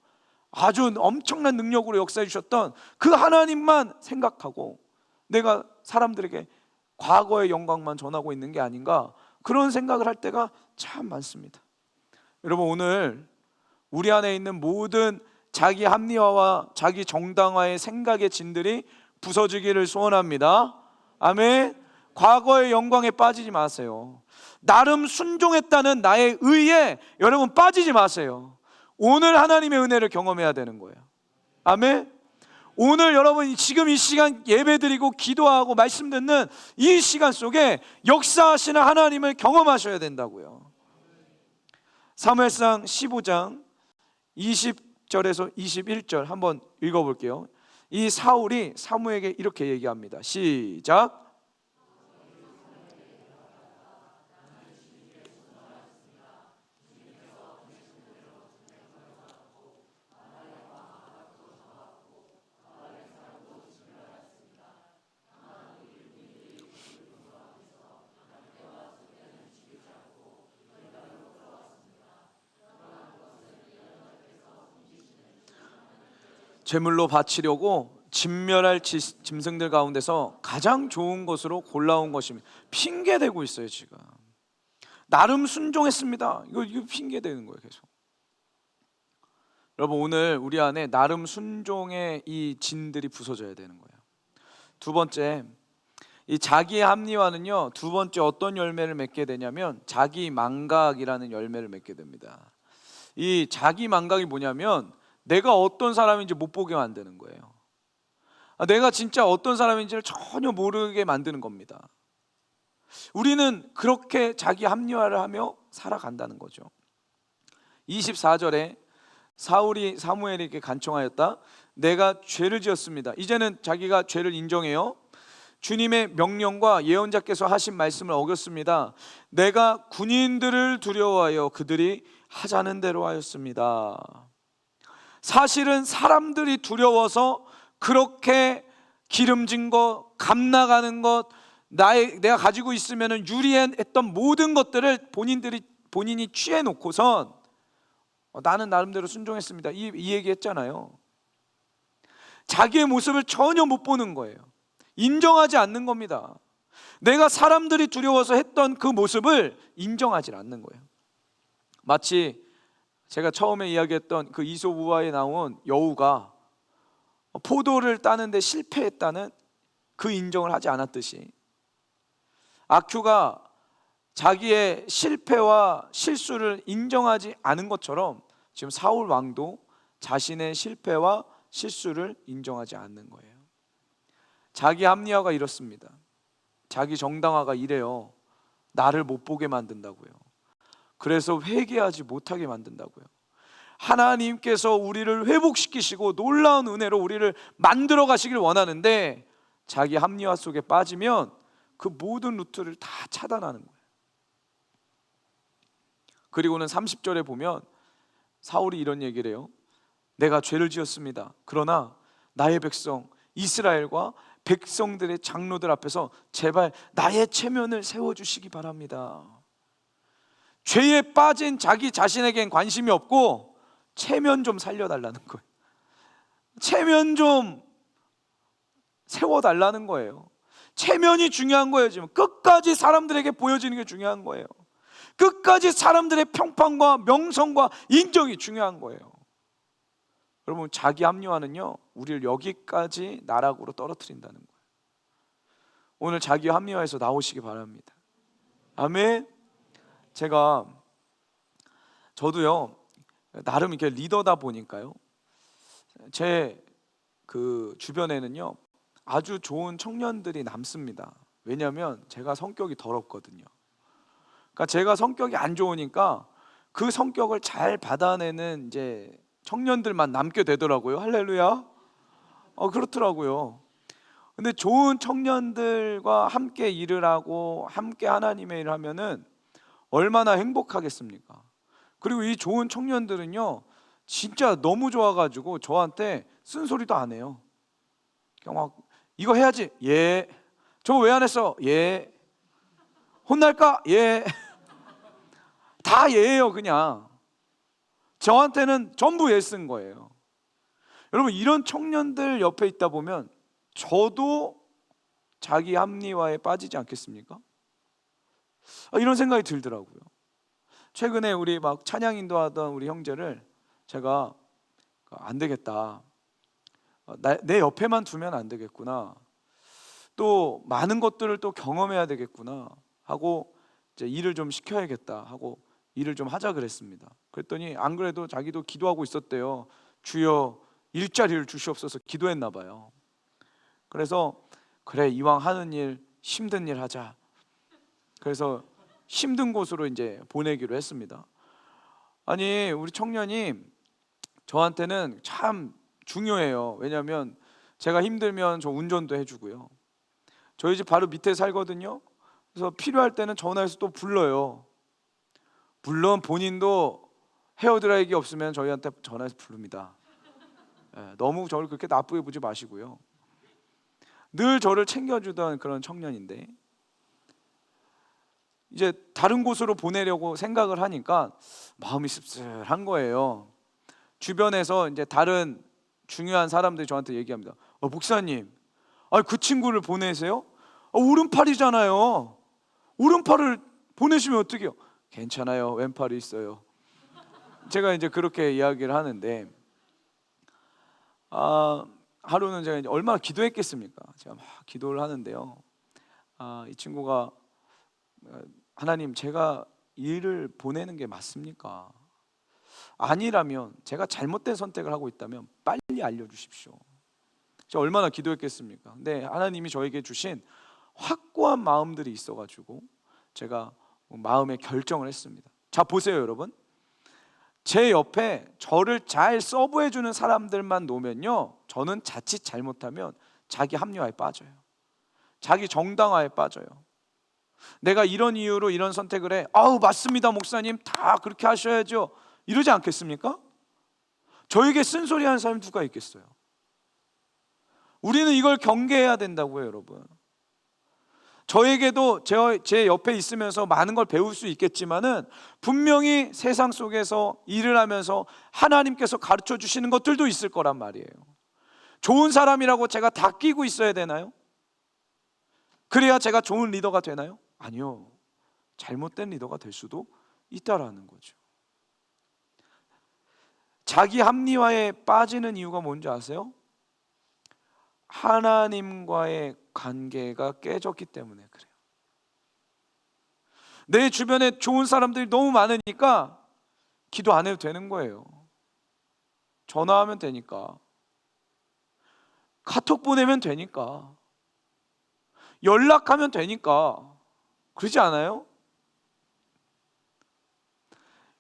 아주 엄청난 능력으로 역사해 주셨던 그 하나님만 생각하고 내가 사람들에게 과거의 영광만 전하고 있는 게 아닌가, 그런 생각을 할 때가 참 많습니다. 여러분 오늘 우리 안에 있는 모든 자기 합리화와 자기 정당화의 생각의 진들이 부서지기를 소원합니다. 아멘. 과거의 영광에 빠지지 마세요. 나름 순종했다는 나의 의에 여러분 빠지지 마세요. 오늘 하나님의 은혜를 경험해야 되는 거예요. 아멘. 오늘 여러분 지금 이 시간 예배드리고 기도하고 말씀 듣는 이 시간 속에 역사하시는 하나님을 경험하셔야 된다고요. 사무엘상 15장 20절에서 21절 한번 읽어볼게요. 이 사울이 사무엘에게 이렇게 얘기합니다. 시작. 제물로 바치려고 진멸할 짐승들 가운데서 가장 좋은 것으로 골라온 것입니다. 핑계대고 있어요. 지금 나름 순종했습니다. 이거 핑계대는 거예요. 계속. 여러분 오늘 우리 안에 나름 순종의 이 진들이 부서져야 되는 거예요. 두 번째, 이 자기 합리화는요, 두 번째 어떤 열매를 맺게 되냐면 자기 망각이라는 열매를 맺게 됩니다. 이 자기 망각이 뭐냐면 내가 어떤 사람인지 못 보게 만드는 거예요. 내가 진짜 어떤 사람인지를 전혀 모르게 만드는 겁니다. 우리는 그렇게 자기 합리화를 하며 살아간다는 거죠. 24절에 사울이 사무엘에게 간청하였다. 내가 죄를 지었습니다. 이제는 자기가 죄를 인정해요. 주님의 명령과 예언자께서 하신 말씀을 어겼습니다. 내가 군인들을 두려워하여 그들이 하자는 대로 하였습니다. 사실은 사람들이 두려워서 그렇게 기름진 것, 값나가는 것, 내가 가지고 있으면 유리했던 모든 것들을 본인이 취해 놓고선 나는 나름대로 순종했습니다, 이 얘기 했잖아요. 자기의 모습을 전혀 못 보는 거예요. 인정하지 않는 겁니다. 내가 사람들이 두려워서 했던 그 모습을 인정하지 않는 거예요. 마치 제가 처음에 이야기했던 그 이솝 우화에 나온 여우가 포도를 따는데 실패했다는 그 인정을 하지 않았듯이, 아큐가 자기의 실패와 실수를 인정하지 않은 것처럼 지금 사울 왕도 자신의 실패와 실수를 인정하지 않는 거예요. 자기 합리화가 이렇습니다. 자기 정당화가 이래요. 나를 못 보게 만든다고요. 그래서 회개하지 못하게 만든다고요. 하나님께서 우리를 회복시키시고 놀라운 은혜로 우리를 만들어 가시길 원하는데, 자기 합리화 속에 빠지면 그 모든 루트를 다 차단하는 거예요. 그리고는 30절에 보면 사울이 이런 얘기를 해요. 내가 죄를 지었습니다. 그러나 나의 백성 이스라엘과 백성들의 장로들 앞에서 제발 나의 체면을 세워주시기 바랍니다. 죄에 빠진 자기 자신에겐 관심이 없고 체면 좀 살려달라는 거예요. 체면 좀 세워달라는 거예요. 체면이 중요한 거예요. 지금 끝까지 사람들에게 보여지는 게 중요한 거예요. 끝까지 사람들의 평판과 명성과 인정이 중요한 거예요. 여러분, 자기 합리화는요, 우리를 여기까지 나락으로 떨어뜨린다는 거예요. 오늘 자기 합리화에서 나오시기 바랍니다. 아멘. 저도요, 나름 이렇게 리더다 보니까요, 제 그 주변에는요 아주 좋은 청년들이 남습니다. 왜냐하면 제가 성격이 더럽거든요. 그러니까 제가 성격이 안 좋으니까 그 성격을 잘 받아내는 이제 청년들만 남게 되더라고요. 할렐루야. 그렇더라고요. 근데 좋은 청년들과 함께 일을 하고 함께 하나님의 일을 하면은 얼마나 행복하겠습니까? 그리고 이 좋은 청년들은요 진짜 너무 좋아가지고 저한테 쓴소리도 안 해요. 그냥 막 이거 해야지. 예. 저거 왜 안 했어? 예. 혼날까? 예. 다 예예요. 그냥 저한테는 전부 예 쓴 거예요. 여러분, 이런 청년들 옆에 있다 보면 저도 자기 합리화에 빠지지 않겠습니까? 이런 생각이 들더라고요. 최근에 우리 막 찬양 인도하던 우리 형제를 제가 안 되겠다, 내 옆에만 두면 안 되겠구나, 또 많은 것들을 또 경험해야 되겠구나 하고 이제 일을 좀 시켜야겠다 하고 일을 좀 하자 그랬습니다. 그랬더니 안 그래도 자기도 기도하고 있었대요. 주여 일자리를 주시옵소서 기도했나 봐요. 그래서 그래, 이왕 하는 일 힘든 일 하자. 그래서 힘든 곳으로 이제 보내기로 했습니다. 아니, 우리 청년이 저한테는 참 중요해요. 왜냐하면 제가 힘들면 저 운전도 해주고요. 저희 집 바로 밑에 살거든요. 그래서 필요할 때는 전화해서 또 불러요. 물론 본인도 헤어드라이기 없으면 저희한테 전화해서 부릅니다. 너무 저를 그렇게 나쁘게 보지 마시고요. 늘 저를 챙겨주던 그런 청년인데 이제 다른 곳으로 보내려고 생각을 하니까 마음이 씁쓸한 거예요. 주변에서 이제 다른 중요한 사람들이 저한테 얘기합니다. 목사님, 그 친구를 보내세요? 오른팔이잖아요. 오른팔을 보내시면 어떡해요? 괜찮아요, 왼팔이 있어요. 제가 이제 그렇게 이야기를 하는데 하루는 제가 이제 얼마나 기도했겠습니까? 제가 막 기도를 하는데요, 이 친구가 하나님, 제가 일을 보내는 게 맞습니까? 아니라면, 제가 잘못된 선택을 하고 있다면 빨리 알려주십시오. 제가 얼마나 기도했겠습니까? 근데 하나님이 저에게 주신 확고한 마음들이 있어가지고 제가 마음의 결정을 했습니다. 자, 보세요 여러분, 제 옆에 저를 잘 서브해주는 사람들만 놓으면요, 저는 자칫 잘못하면 자기 합리화에 빠져요. 자기 정당화에 빠져요. 내가 이런 이유로 이런 선택을 해, 맞습니다 목사님, 다 그렇게 하셔야죠, 이러지 않겠습니까? 저에게 쓴소리하는 사람이 누가 있겠어요? 우리는 이걸 경계해야 된다고요, 여러분. 저에게도 제 옆에 있으면서 많은 걸 배울 수 있겠지만은 분명히 세상 속에서 일을 하면서 하나님께서 가르쳐 주시는 것들도 있을 거란 말이에요. 좋은 사람이라고 제가 다 끼고 있어야 되나요? 그래야 제가 좋은 리더가 되나요? 아니요. 잘못된 리더가 될 수도 있다라는 거죠. 자기 합리화에 빠지는 이유가 뭔지 아세요? 하나님과의 관계가 깨졌기 때문에 그래요. 내 주변에 좋은 사람들이 너무 많으니까 기도 안 해도 되는 거예요. 전화하면 되니까, 카톡 보내면 되니까, 연락하면 되니까. 그러지 않아요?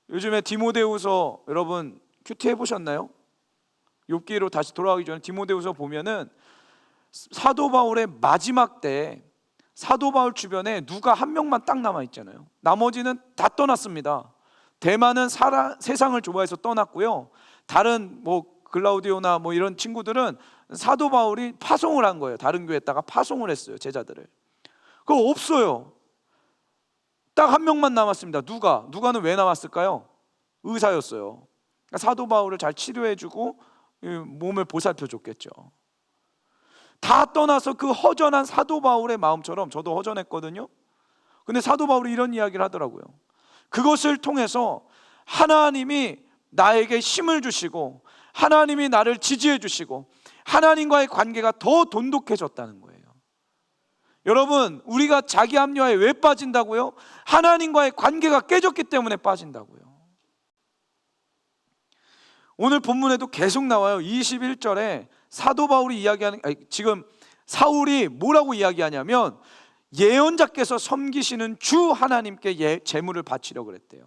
요즘에 디모데후서 여러분 큐티 해보셨나요? 욥기로 다시 돌아가기 전에 디모데후서 보면은 사도 바울의 마지막 때 사도 바울 주변에 누가 한 명만 딱 남아 있잖아요. 나머지는 다 떠났습니다. 대만은 세상을 좋아해서 떠났고요. 다른 글라우디오나 이런 친구들은 사도 바울이 파송을 한 거예요. 다른 교회에다가 파송을 했어요, 제자들을. 그거 없어요. 딱 한 명만 남았습니다. 누가는 왜 남았을까요? 의사였어요. 그러니까 사도 바울을 잘 치료해주고 몸을 보살펴줬겠죠. 다 떠나서 그 허전한 사도 바울의 마음처럼, 저도 허전했거든요. 근데 사도 바울이 이런 이야기를 하더라고요. 그것을 통해서 하나님이 나에게 힘을 주시고 하나님이 나를 지지해 주시고 하나님과의 관계가 더 돈독해졌다는 거예요. 여러분, 우리가 자기 합리화에 왜 빠진다고요? 하나님과의 관계가 깨졌기 때문에 빠진다고요. 오늘 본문에도 계속 나와요. 21절에 사도 바울이 지금 사울이 뭐라고 이야기하냐면 예언자께서 섬기시는 주 하나님께 제물을 바치려고 그랬대요.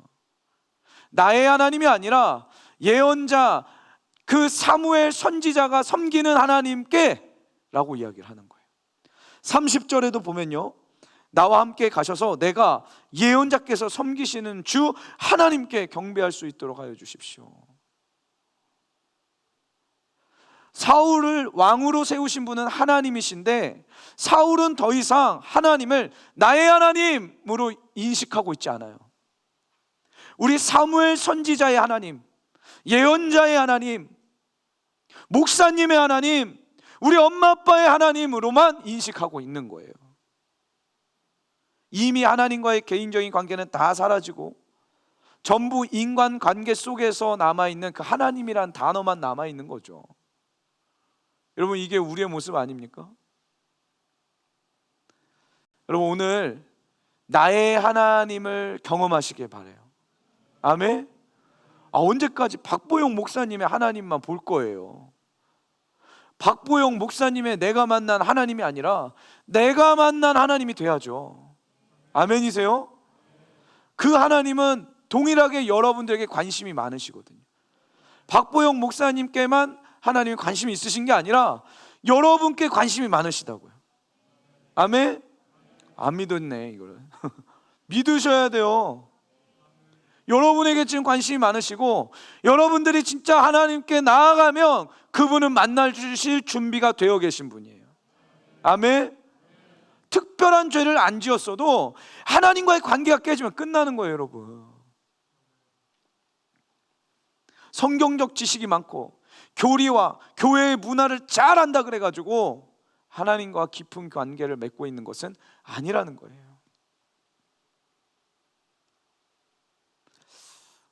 나의 하나님이 아니라 예언자 그 사무엘 선지자가 섬기는 하나님께 라고 이야기를 하는 거예요. 30절에도 보면요, 나와 함께 가셔서 내가 예언자께서 섬기시는 주 하나님께 경배할 수 있도록 하여 주십시오. 사울을 왕으로 세우신 분은 하나님이신데 사울은 더 이상 하나님을 나의 하나님으로 인식하고 있지 않아요. 우리 사무엘 선지자의 하나님, 예언자의 하나님, 목사님의 하나님, 우리 엄마 아빠의 하나님으로만 인식하고 있는 거예요. 이미 하나님과의 개인적인 관계는 다 사라지고 전부 인간관계 속에서 남아있는 그 하나님이란 단어만 남아있는 거죠. 여러분, 이게 우리의 모습 아닙니까? 여러분, 오늘 나의 하나님을 경험하시길 바라요. 아멘? 언제까지 박보영 목사님의 하나님만 볼 거예요? 박보영 목사님의 내가 만난 하나님이 아니라 내가 만난 하나님이 돼야죠. 아멘이세요? 그 하나님은 동일하게 여러분들에게 관심이 많으시거든요. 박보영 목사님께만 하나님이 관심이 있으신 게 아니라 여러분께 관심이 많으시다고요. 아멘? 안 믿었네 이거를. 믿으셔야 돼요. 여러분에게 지금 관심이 많으시고 여러분들이 진짜 하나님께 나아가면 그분은 만날 주실 준비가 되어 계신 분이에요. 아멘? 특별한 죄를 안 지었어도 하나님과의 관계가 깨지면 끝나는 거예요, 여러분. 성경적 지식이 많고 교리와 교회의 문화를 잘 안다 그래가지고 하나님과 깊은 관계를 맺고 있는 것은 아니라는 거예요.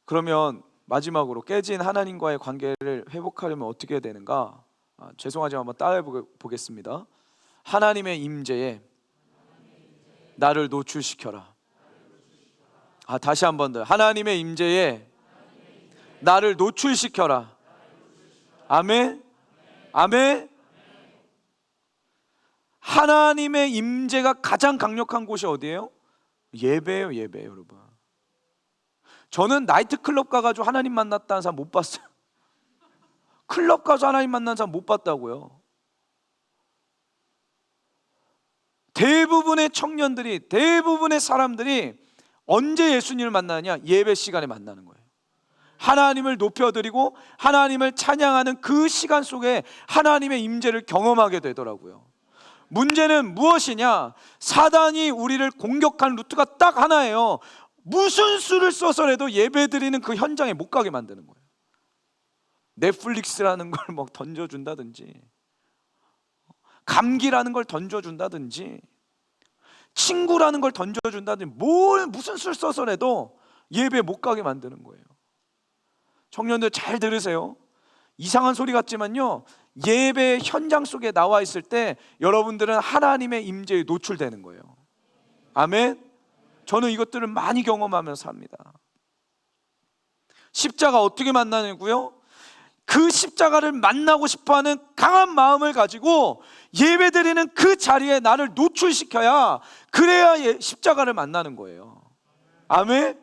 그러면 마지막으로 깨진 하나님과의 관계를 회복하려면 어떻게 해야 되는가? 죄송하지만 한번 따라해 보겠습니다. 하나님의 임재에 나를 노출시켜라. 다시 한 번 더. 하나님의 임재에 나를 노출시켜라. 아멘? 아멘? 하나님의 임재가 가장 강력한 곳이 어디예요? 예배예요, 예배, 여러분. 저는 나이트클럽 가가지고 하나님 만났다는 사람 못 봤어요. 클럽 가서 하나님 만난 사람 못 봤다고요. 대부분의 청년들이, 대부분의 사람들이 언제 예수님을 만나느냐? 예배 시간에 만나는 거예요. 하나님을 높여드리고 하나님을 찬양하는 그 시간 속에 하나님의 임재를 경험하게 되더라고요. 문제는 무엇이냐? 사단이 우리를 공격한 루트가 딱 하나예요. 무슨 수를 써서라도 예배드리는 그 현장에 못 가게 만드는 거예요. 넷플릭스라는 걸 뭐 던져준다든지, 감기라는 걸 던져준다든지, 친구라는 걸 던져준다든지, 무슨 수를 써서라도 예배 못 가게 만드는 거예요. 청년들 잘 들으세요. 이상한 소리 같지만요, 예배 현장 속에 나와 있을 때 여러분들은 하나님의 임재에 노출되는 거예요. 아멘. 저는 이것들을 많이 경험하면서 삽니다. 십자가 어떻게 만나냐고요? 그 십자가를 만나고 싶어하는 강한 마음을 가지고 예배드리는 그 자리에 나를 노출시켜야, 그래야 십자가를 만나는 거예요. 아멘.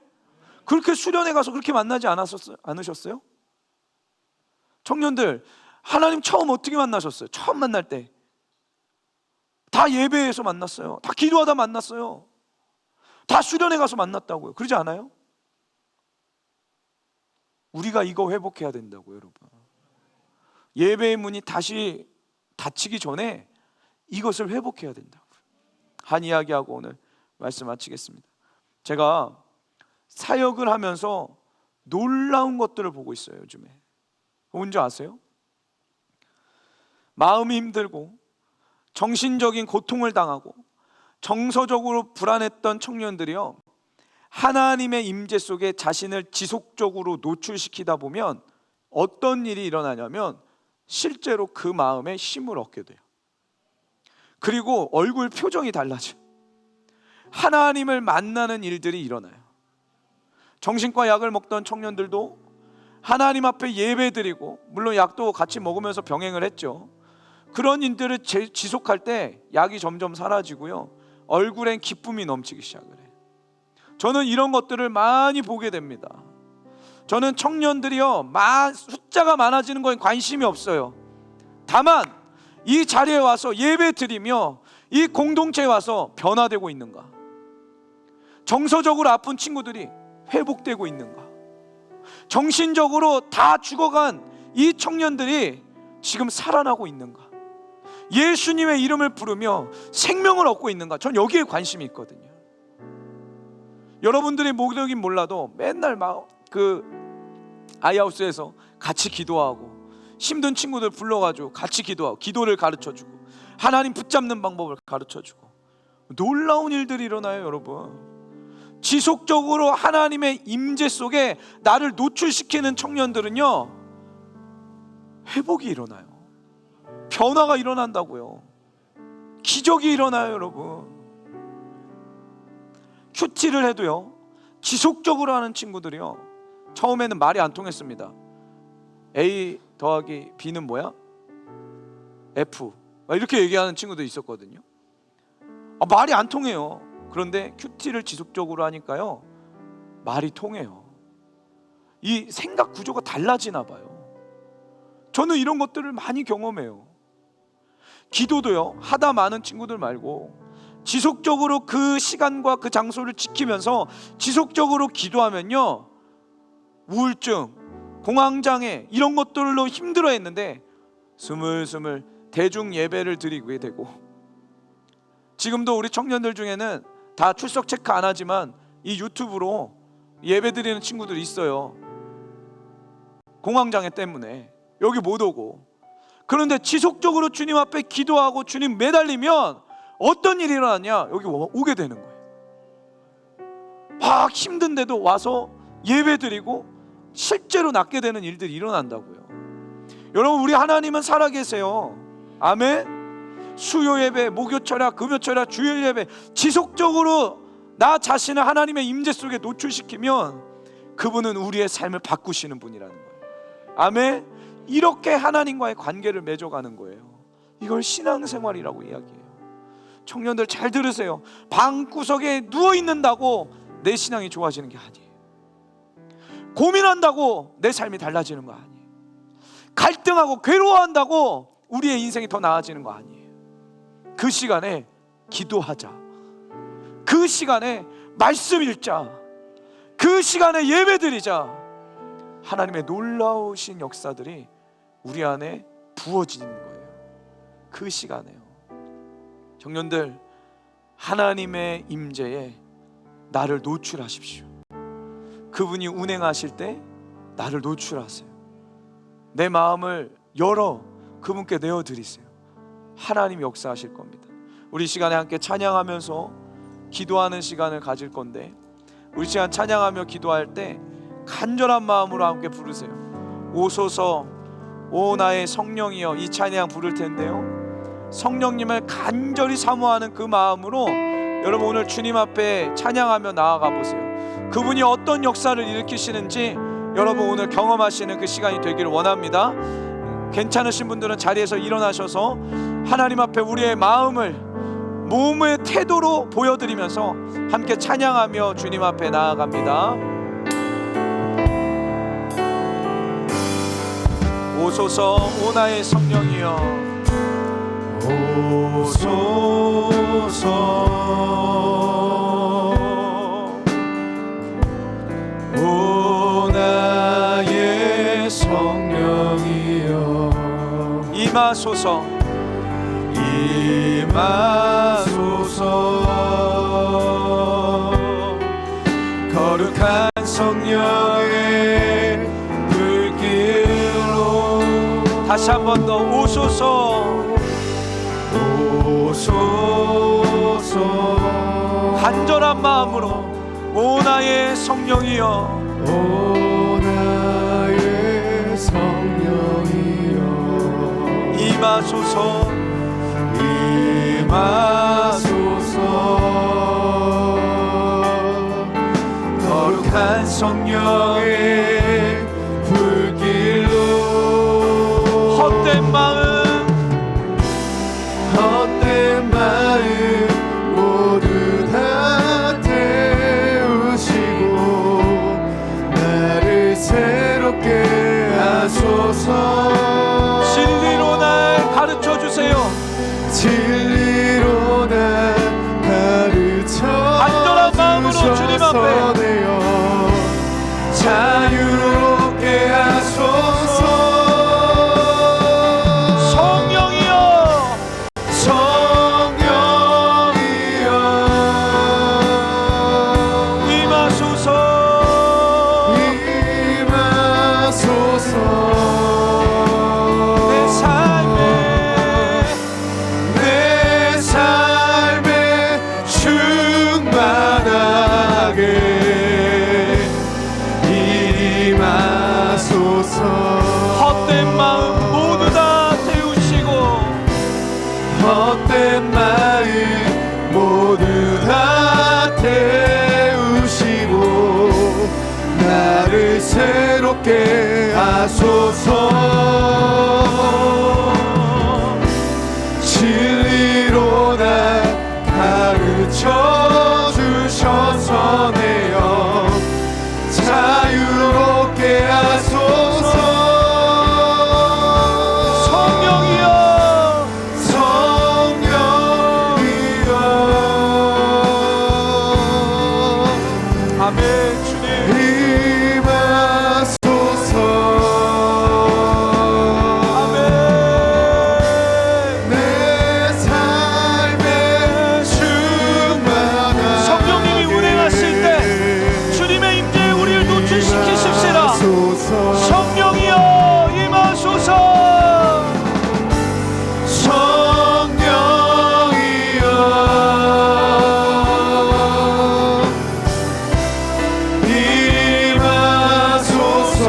그렇게 수련회 가서 그렇게 만나지 않으셨어요? 청년들, 하나님 처음 어떻게 만나셨어요? 처음 만날 때 다 예배에서 만났어요. 다 기도하다 만났어요. 다 수련회 가서 만났다고요. 그러지 않아요? 우리가 이거 회복해야 된다고요, 여러분. 예배의 문이 다시 닫히기 전에 이것을 회복해야 된다고요. 한 이야기하고 오늘 말씀 마치겠습니다. 제가 사역을 하면서 놀라운 것들을 보고 있어요, 요즘에. 뭔지 아세요? 마음이 힘들고 정신적인 고통을 당하고 정서적으로 불안했던 청년들이요, 하나님의 임재 속에 자신을 지속적으로 노출시키다 보면 어떤 일이 일어나냐면 실제로 그 마음에 힘을 얻게 돼요. 그리고 얼굴 표정이 달라져요. 하나님을 만나는 일들이 일어나요. 정신과 약을 먹던 청년들도 하나님 앞에 예배드리고, 물론 약도 같이 먹으면서 병행을 했죠. 그런 일들을 지속할 때 약이 점점 사라지고요, 얼굴엔 기쁨이 넘치기 시작을 해요. 저는 이런 것들을 많이 보게 됩니다. 저는 청년들이요, 숫자가 많아지는 거에 관심이 없어요. 다만 이 자리에 와서 예배 드리며 이 공동체에 와서 변화되고 있는가, 정서적으로 아픈 친구들이 회복되고 있는가, 정신적으로 다 죽어간 이 청년들이 지금 살아나고 있는가, 예수님의 이름을 부르며 생명을 얻고 있는가, 전 여기에 관심이 있거든요. 여러분들의 목적인 몰라도 맨날 그 아이하우스에서 같이 기도하고, 힘든 친구들 불러가지고 같이 기도하고, 기도를 가르쳐주고, 하나님 붙잡는 방법을 가르쳐주고, 놀라운 일들이 일어나요, 여러분. 지속적으로 하나님의 임재 속에 나를 노출시키는 청년들은요, 회복이 일어나요. 변화가 일어난다고요. 기적이 일어나요, 여러분. 큐티를 해도요, 지속적으로 하는 친구들이요, 처음에는 말이 안 통했습니다. A 더하기 B는 뭐야? F, 이렇게 얘기하는 친구도 있었거든요. 말이 안 통해요. 그런데 큐티를 지속적으로 하니까요, 말이 통해요. 이 생각 구조가 달라지나 봐요. 저는 이런 것들을 많이 경험해요. 기도도요, 하다 많은 친구들 말고 지속적으로 그 시간과 그 장소를 지키면서 지속적으로 기도하면요, 우울증, 공황장애 이런 것들로 힘들어했는데 스물스물 대중 예배를 드리게 되고, 지금도 우리 청년들 중에는 다 출석 체크 안 하지만 이 유튜브로 예배 드리는 친구들이 있어요. 공황장애 때문에 여기 못 오고. 그런데 지속적으로 주님 앞에 기도하고 주님 매달리면 어떤 일이 일어나냐? 여기 오게 되는 거예요. 막 힘든데도 와서 예배 드리고 실제로 낫게 되는 일들이 일어난다고요. 여러분, 우리 하나님은 살아계세요. 아멘. 수요 예배, 목요 철야, 금요 철야, 주일 예배 지속적으로 나 자신을 하나님의 임재 속에 노출시키면 그분은 우리의 삶을 바꾸시는 분이라는 거예요. 아멘. 이렇게 하나님과의 관계를 맺어가는 거예요. 이걸 신앙생활이라고 이야기해요. 청년들 잘 들으세요. 방구석에 누워있는다고 내 신앙이 좋아지는 게 아니에요. 고민한다고 내 삶이 달라지는 거 아니에요. 갈등하고 괴로워한다고 우리의 인생이 더 나아지는 거 아니에요. 그 시간에 기도하자, 그 시간에 말씀 읽자, 그 시간에 예배드리자. 하나님의 놀라우신 역사들이 우리 안에 부어지는 거예요. 그 시간에요. 청년들, 하나님의 임재에 나를 노출하십시오. 그분이 운행하실 때 나를 노출하세요. 내 마음을 열어 그분께 내어드리세요. 하나님 역사하실 겁니다. 우리 시간에 함께 찬양하면서 기도하는 시간을 가질 건데, 우리 시간 찬양하며 기도할 때 간절한 마음으로 함께 부르세요. 오소서 오 나의 성령이여, 이 찬양 부를 텐데요, 성령님을 간절히 사모하는 그 마음으로 여러분 오늘 주님 앞에 찬양하며 나아가 보세요. 그분이 어떤 역사를 일으키시는지 여러분 오늘 경험하시는 그 시간이 되기를 원합니다. 괜찮으신 분들은 자리에서 일어나셔서 하나님 앞에 우리의 마음을 몸의 태도로 보여드리면서 함께 찬양하며 주님 앞에 나아갑니다. 오소서 오 나의 성령이여, 오소서 오 나의 성령이여, 임하소서 임하소서 거룩한 성령의 불길로. 다시 한 번 더 오소서 오소서 간절한 마음으로 오 나의 성령이여, 오 나의 성령이여, 임하소서 임하소서 거룩한 성령의 불길로. 헛된 마음 모두 다 태우시고 나를 새롭게 하소서. 진리로 날 가르쳐 주세요. 진리로 날 가르쳐 간절한 마음으로 주님 앞에 자유롭게 하소서. 헛된 마음 모두 다 태우시고, 헛된 마음 모두 다 태우시고 나를 새롭게 하소서. 진리로 날 가르쳐 주셔서 내 영 자유롭게 하소서. 성령이여 성령이여 아멘. 주님 임하소서. 아멘. 내 삶에 충만하게 성령님이 운행하실 때 주님의 임재에 우리를 노출시키십시다. 성령이여 임하소서. 성령이여 임하소서.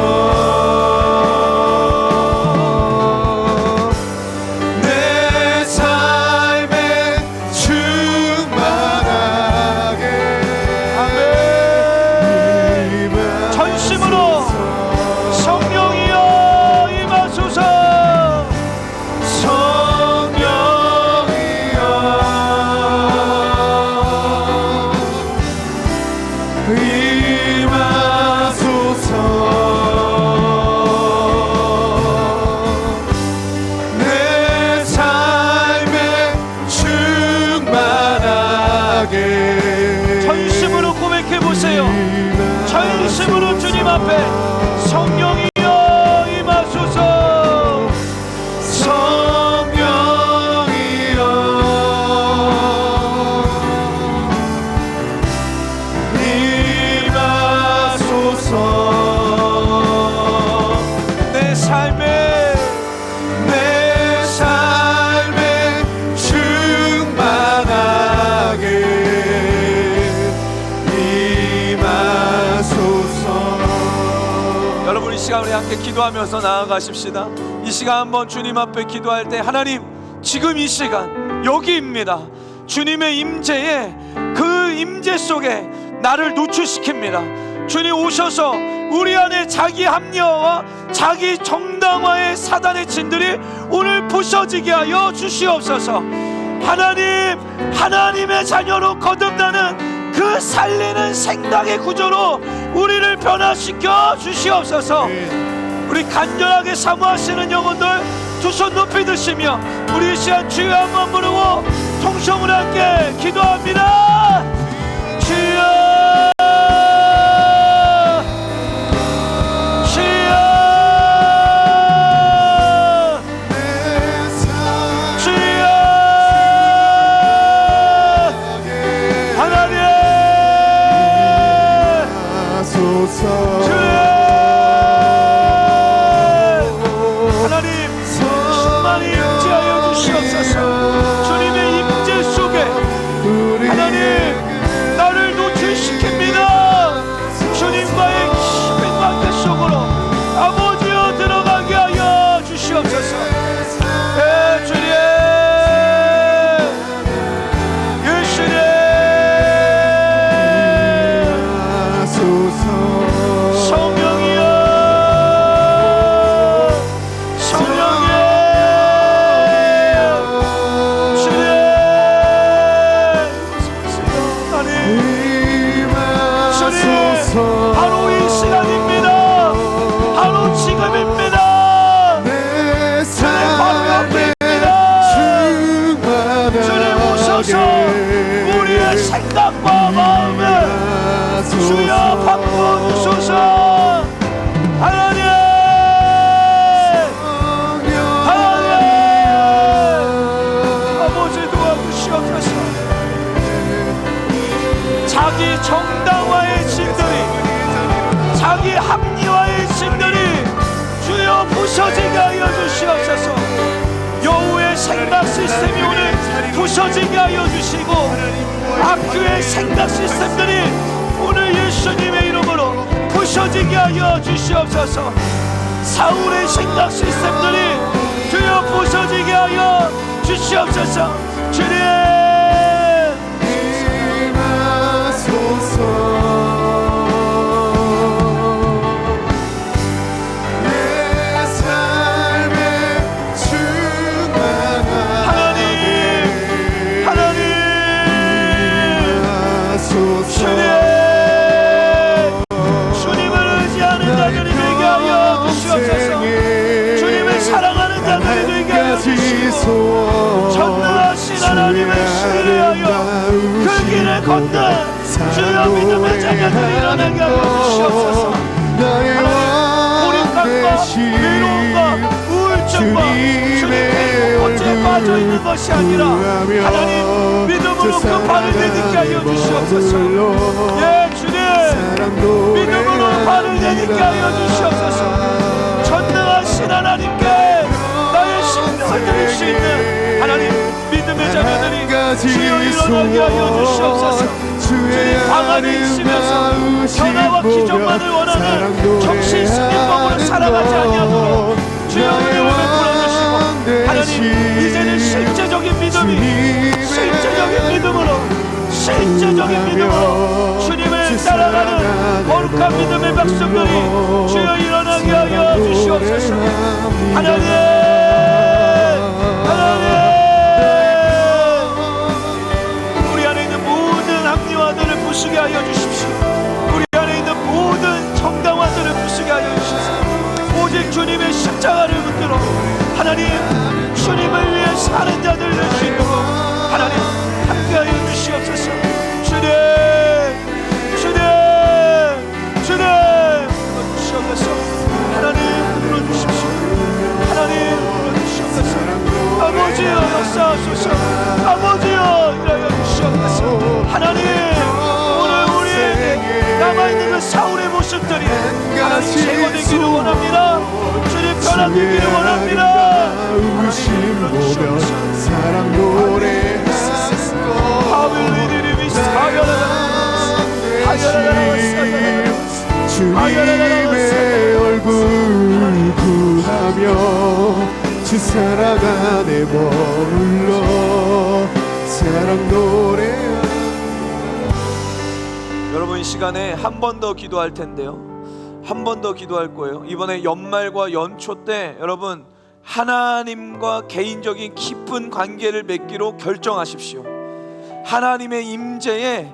내 삶에 충만하게. 아멘. 전심으로 성령이여 임하소서. 성령이여 임하소서. 내 삶에 충만하게. 전심으로 고백해 보세요. 전심으로 주님 앞에 성령 주옵소서. 내 삶에 충만하게 임하소서. 여러분, 이 시간 우리 함께 기도하면서 나아가십시다. 이 시간 한번 주님 앞에 기도할 때, 하나님, 지금 이 시간 여기입니다. 주님의 임재에, 그 임재 속에 나를 노출시킵니다. 주님 오셔서 우리 안에 자기 합리화와 자기 정당화의 사단의 진들이 오늘 부서지게 하여 주시옵소서. 하나님, 하나님의 자녀로 거듭나는 그 살리는 생각의 구조로 우리를 변화시켜 주시옵소서. 우리 간절하게 사모하시는 영혼들 두 손 높이 드시며 우리 이 시간 주여 한번 부르고 통성을 함께 기도합니다. 주여, 바로 이 시간입니다. 바로 지금입니다. 바로 옆입니다. 주님 오셔서 우리의 생각과 마음을 주여 바꿔주소서. 하나님, 하나님, 아버지 도와주시옵소서. 자기 정당화의 진들이, 자기 합리화의 진들이 주여 부서지게 하여 주시옵소서. 여호의 생각 시스템이 오늘 부서지게 하여 주시고, 악교의 생각 시스템들이 오늘 예수님의 이름으로 부서지게 하여 주시옵소서. 사울의 생각 시스템들이 주여 부서지게 하여 주시옵소서. 주님, 주님을 의지하는 자들이 되게 하여 주시옵소서. 주님을 사랑하는 자들이 되게 하여 주시고, 전능하신 하나님을 신뢰하여 그 길을 걷는 주여 믿음의 자녀들이 일어나게 하여 주시옵소서. 하나님, 고립감과 외로움과 우울증과 주님의 곳에 빠져있는 것이 아니라 하나님 믿음으로 그 발을 내딛게 하여 주시옵소서. 예, 주님, 믿음으로 발을 내딛게 하여 주시옵소서. 전능하신 하나님께 나의 심령을 드릴 수 있는 하나님 믿음의 자녀들이 주여 일어나게 하여 주시옵소서. 주님, 방 안에 있으면서 변화와 기적만을 원하는 정신 승리법으로 살아가지 아니하도록 주여 은혜를 베풀어주시고, 하나님 이제는 실제적인 믿음이, 실제적인 믿음으로 주님을 따라가는 거룩한 믿음의 백성들이 주여 일어나게 하여 주시옵소서. 하나님, 우리 안에 있는 모든 합리화들을 부수게 하여 주십시오. 우리 안에 있는 모든 정당화들을 부수게 하여 주십시오. 오직 주님의 십자가를 붙들어 하나님 주님을 위해 사는 자들 될 수 있도록 하나님 함께하여 주시옵소서. 주님 불러주시옵소서. 하나님 불러주십시오. 하나님 불러주시옵소서. 아버지여 역사하소서. 아버지여 일하여 주시옵소서. 하나님 오늘 우리에게 남아있는 그 사울의 모습 모습들이 하나님 제거되기를 원합니다. 주님 변화되기를 원합니다. 의심 보며 사랑 노래하고 주님의 얼굴 구하며 주 사랑 안에 머물러 사랑 노래하고. 여러분 이 시간에 한 번 더 기도할 텐데요, 한 번 더 기도할 거예요. 이번에 연말과 연초 때 여러분 하나님과 개인적인 깊은 관계를 맺기로 결정하십시오. 하나님의 임재에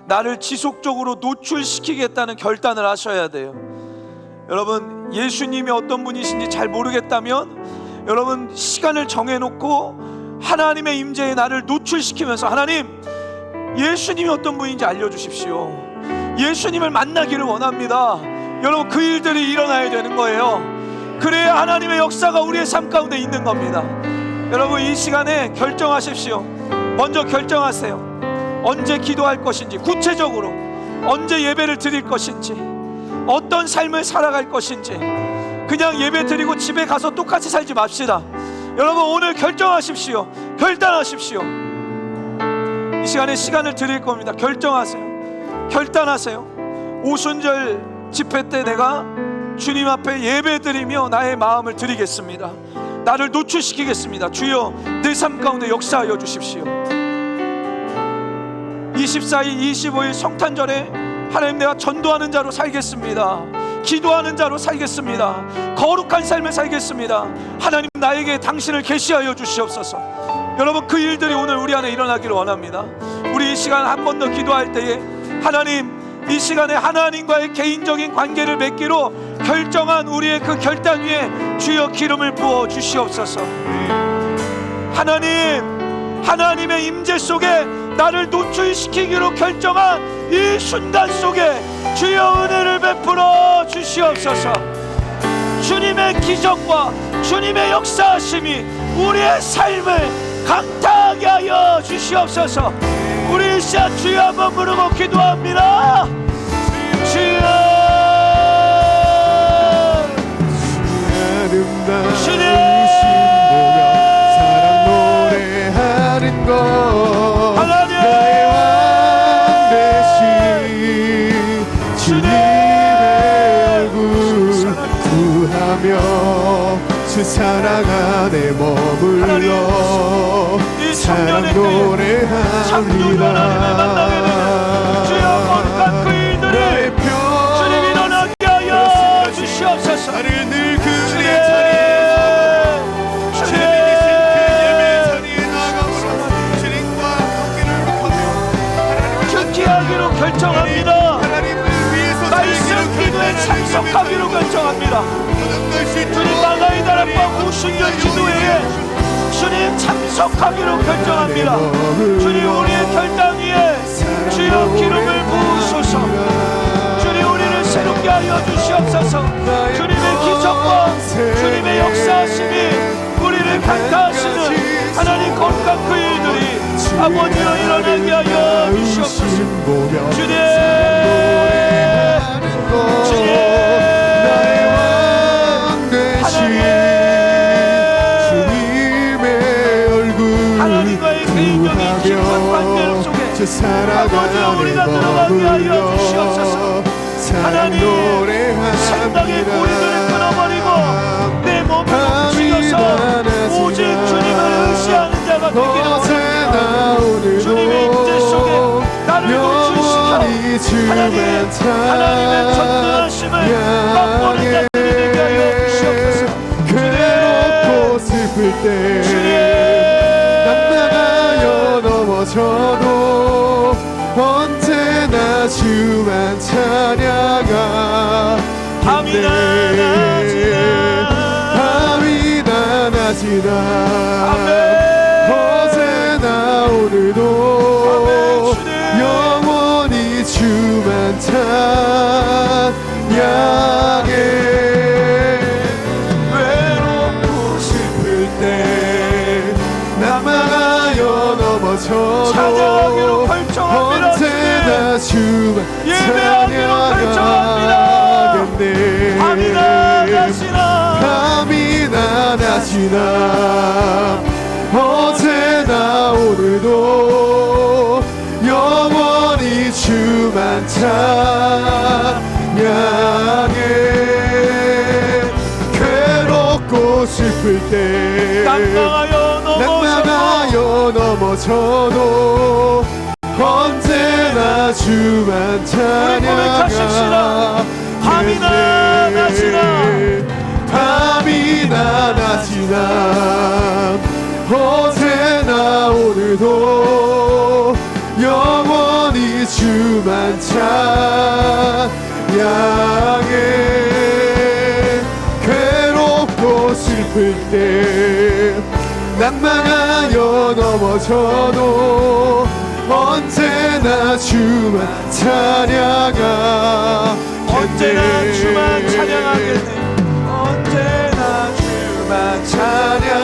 나를 지속적으로 노출시키겠다는 결단을 하셔야 돼요. 여러분 예수님이 어떤 분이신지 잘 모르겠다면 여러분 시간을 정해놓고 하나님의 임재에 나를 노출시키면서 하나님 예수님이 어떤 분인지 알려주십시오. 예수님을 만나기를 원합니다. 여러분 그 일들이 일어나야 되는 거예요. 그래야 하나님의 역사가 우리의 삶 가운데 있는 겁니다. 여러분 이 시간에 결정하십시오. 먼저 결정하세요. 언제 기도할 것인지, 구체적으로 언제 예배를 드릴 것인지, 어떤 삶을 살아갈 것인지. 그냥 예배 드리고 집에 가서 똑같이 살지 맙시다. 여러분 오늘 결정하십시오. 결단하십시오. 이 시간에 시간을 드릴 겁니다. 결정하세요. 결단하세요. 오순절 집회 때 내가 주님 앞에 예배 드리며 나의 마음을 드리겠습니다. 나를 노출시키겠습니다. 주여 내 삶 가운데 역사하여 주십시오. 24일 25일 성탄절에 하나님 내가 전도하는 자로 살겠습니다. 기도하는 자로 살겠습니다. 거룩한 삶을 살겠습니다. 하나님 나에게 당신을 계시하여 주시옵소서. 여러분 그 일들이 오늘 우리 안에 일어나기를 원합니다. 우리 이 시간 한 번 더 기도할 때에 하나님 이 시간에 하나님과의 개인적인 관계를 맺기로 결정한 우리의 그 결단 위에 주여 기름을 부어 주시옵소서. 하나님의 임재 속에 나를 노출시키기로 결정한 이 순간 속에 주여 은혜를 베풀어 주시옵소서. 주님의 기적과 주님의 역사하심이 우리의 삶을 강타하게 하여 주시옵소서. 우리 이 시간 주여 한번 부르고 기도합니다. 주여 주님 사랑 노래하는 것 하나님 나의 왕 되신 주님의 얼굴 구하며 주 사랑 안에 머물러 사랑 노래합니다. 주여 거룩한 그 일들이 주님 일어나게 하여 주시옵소서. 나를 늘 그의 자리에서 주님이 계신 그 예배 자리에 나아가므로 주님과 관계를 맺으며 듣게 하기로 결정합니다. 하나님을 위해서 말씀 기도에 참석하기로 결정합니다. 주님 마가의 나라과 오순절 기도회에 주님 참석하기로 결정합니다. 주님 우리의 결단 위에 주여 기름을 부으소서. 주님 우리를 새롭게 하여 주시옵소서. 주님의 기적과 주님의 역사하심이 우리를 강타하시는 하나님 거룩한 그 일들이 아버지여 일어나게 하여 주시옵소서. 주님 하나님과의 개인적인 깊은 관계 속에 아버지 우리가 들어가게 하여 주시옵소서. 하나님 생각의 고리들을 끊어버리고 내 몸을 움직여서 오직 주님을 의지하는 자가 되기를 원합니다. 주님의 임재 속에 나를 노출시켜 하나님의 전능하심을 맛보는 자들이 되게 하여 주시옵소서. 괴롭고 슬플 때 넘어져도 언제나 주만 찬양하겠네. 밤이 낮이나 어제나 오늘도 영원히 주만 찬양해. 외롭고 슬플 때 낮이나 어제나 오늘도 영원히 주만 찬양해. 괴롭고 슬플 때 낭망하여 넘어져도 언제나 주만 찬양하겠네. 밤이나 낮이나 밤이나 낮이나 어제나 오늘도 영원히 주만 찬양해. 괴롭고 슬플 때 낭망하여 넘어져도 언제나 주만 찬양하겠네. 언제나 주만 찬양하겠네. 언제나 주만 찬양하겠네.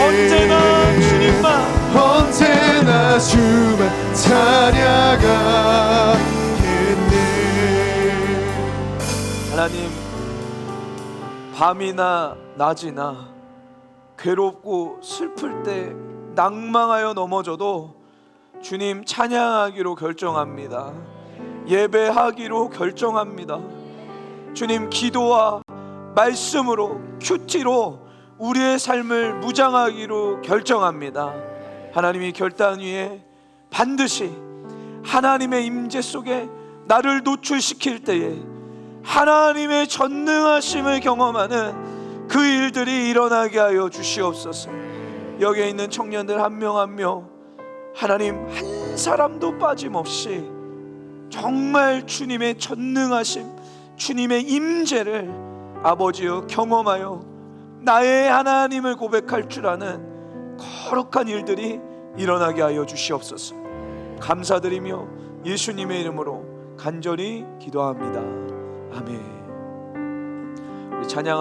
언제나 주님만 언제나 주만 찬양하겠네. 하나님, 밤이나 낮이나 괴롭고 슬플 때 낭망하여 넘어져도 주님 찬양하기로 결정합니다. 예배하기로 결정합니다. 주님, 기도와 말씀으로 큐티로 우리의 삶을 무장하기로 결정합니다. 하나님이 결단 위에 반드시 하나님의 임재 속에 나를 노출시킬 때에 하나님의 전능하심을 경험하는 그 일들이 일어나게 하여 주시옵소서. 여기에 있는 청년들 한 명 한 명 하나님 한 사람도 빠짐없이 정말 주님의 전능하심, 주님의 임재를 아버지여 경험하여 나의 하나님을 고백할 줄 아는 거룩한 일들이 일어나게 하여 주시옵소서. 감사드리며 예수님의 이름으로 간절히 기도합니다. 아멘. 우리 찬양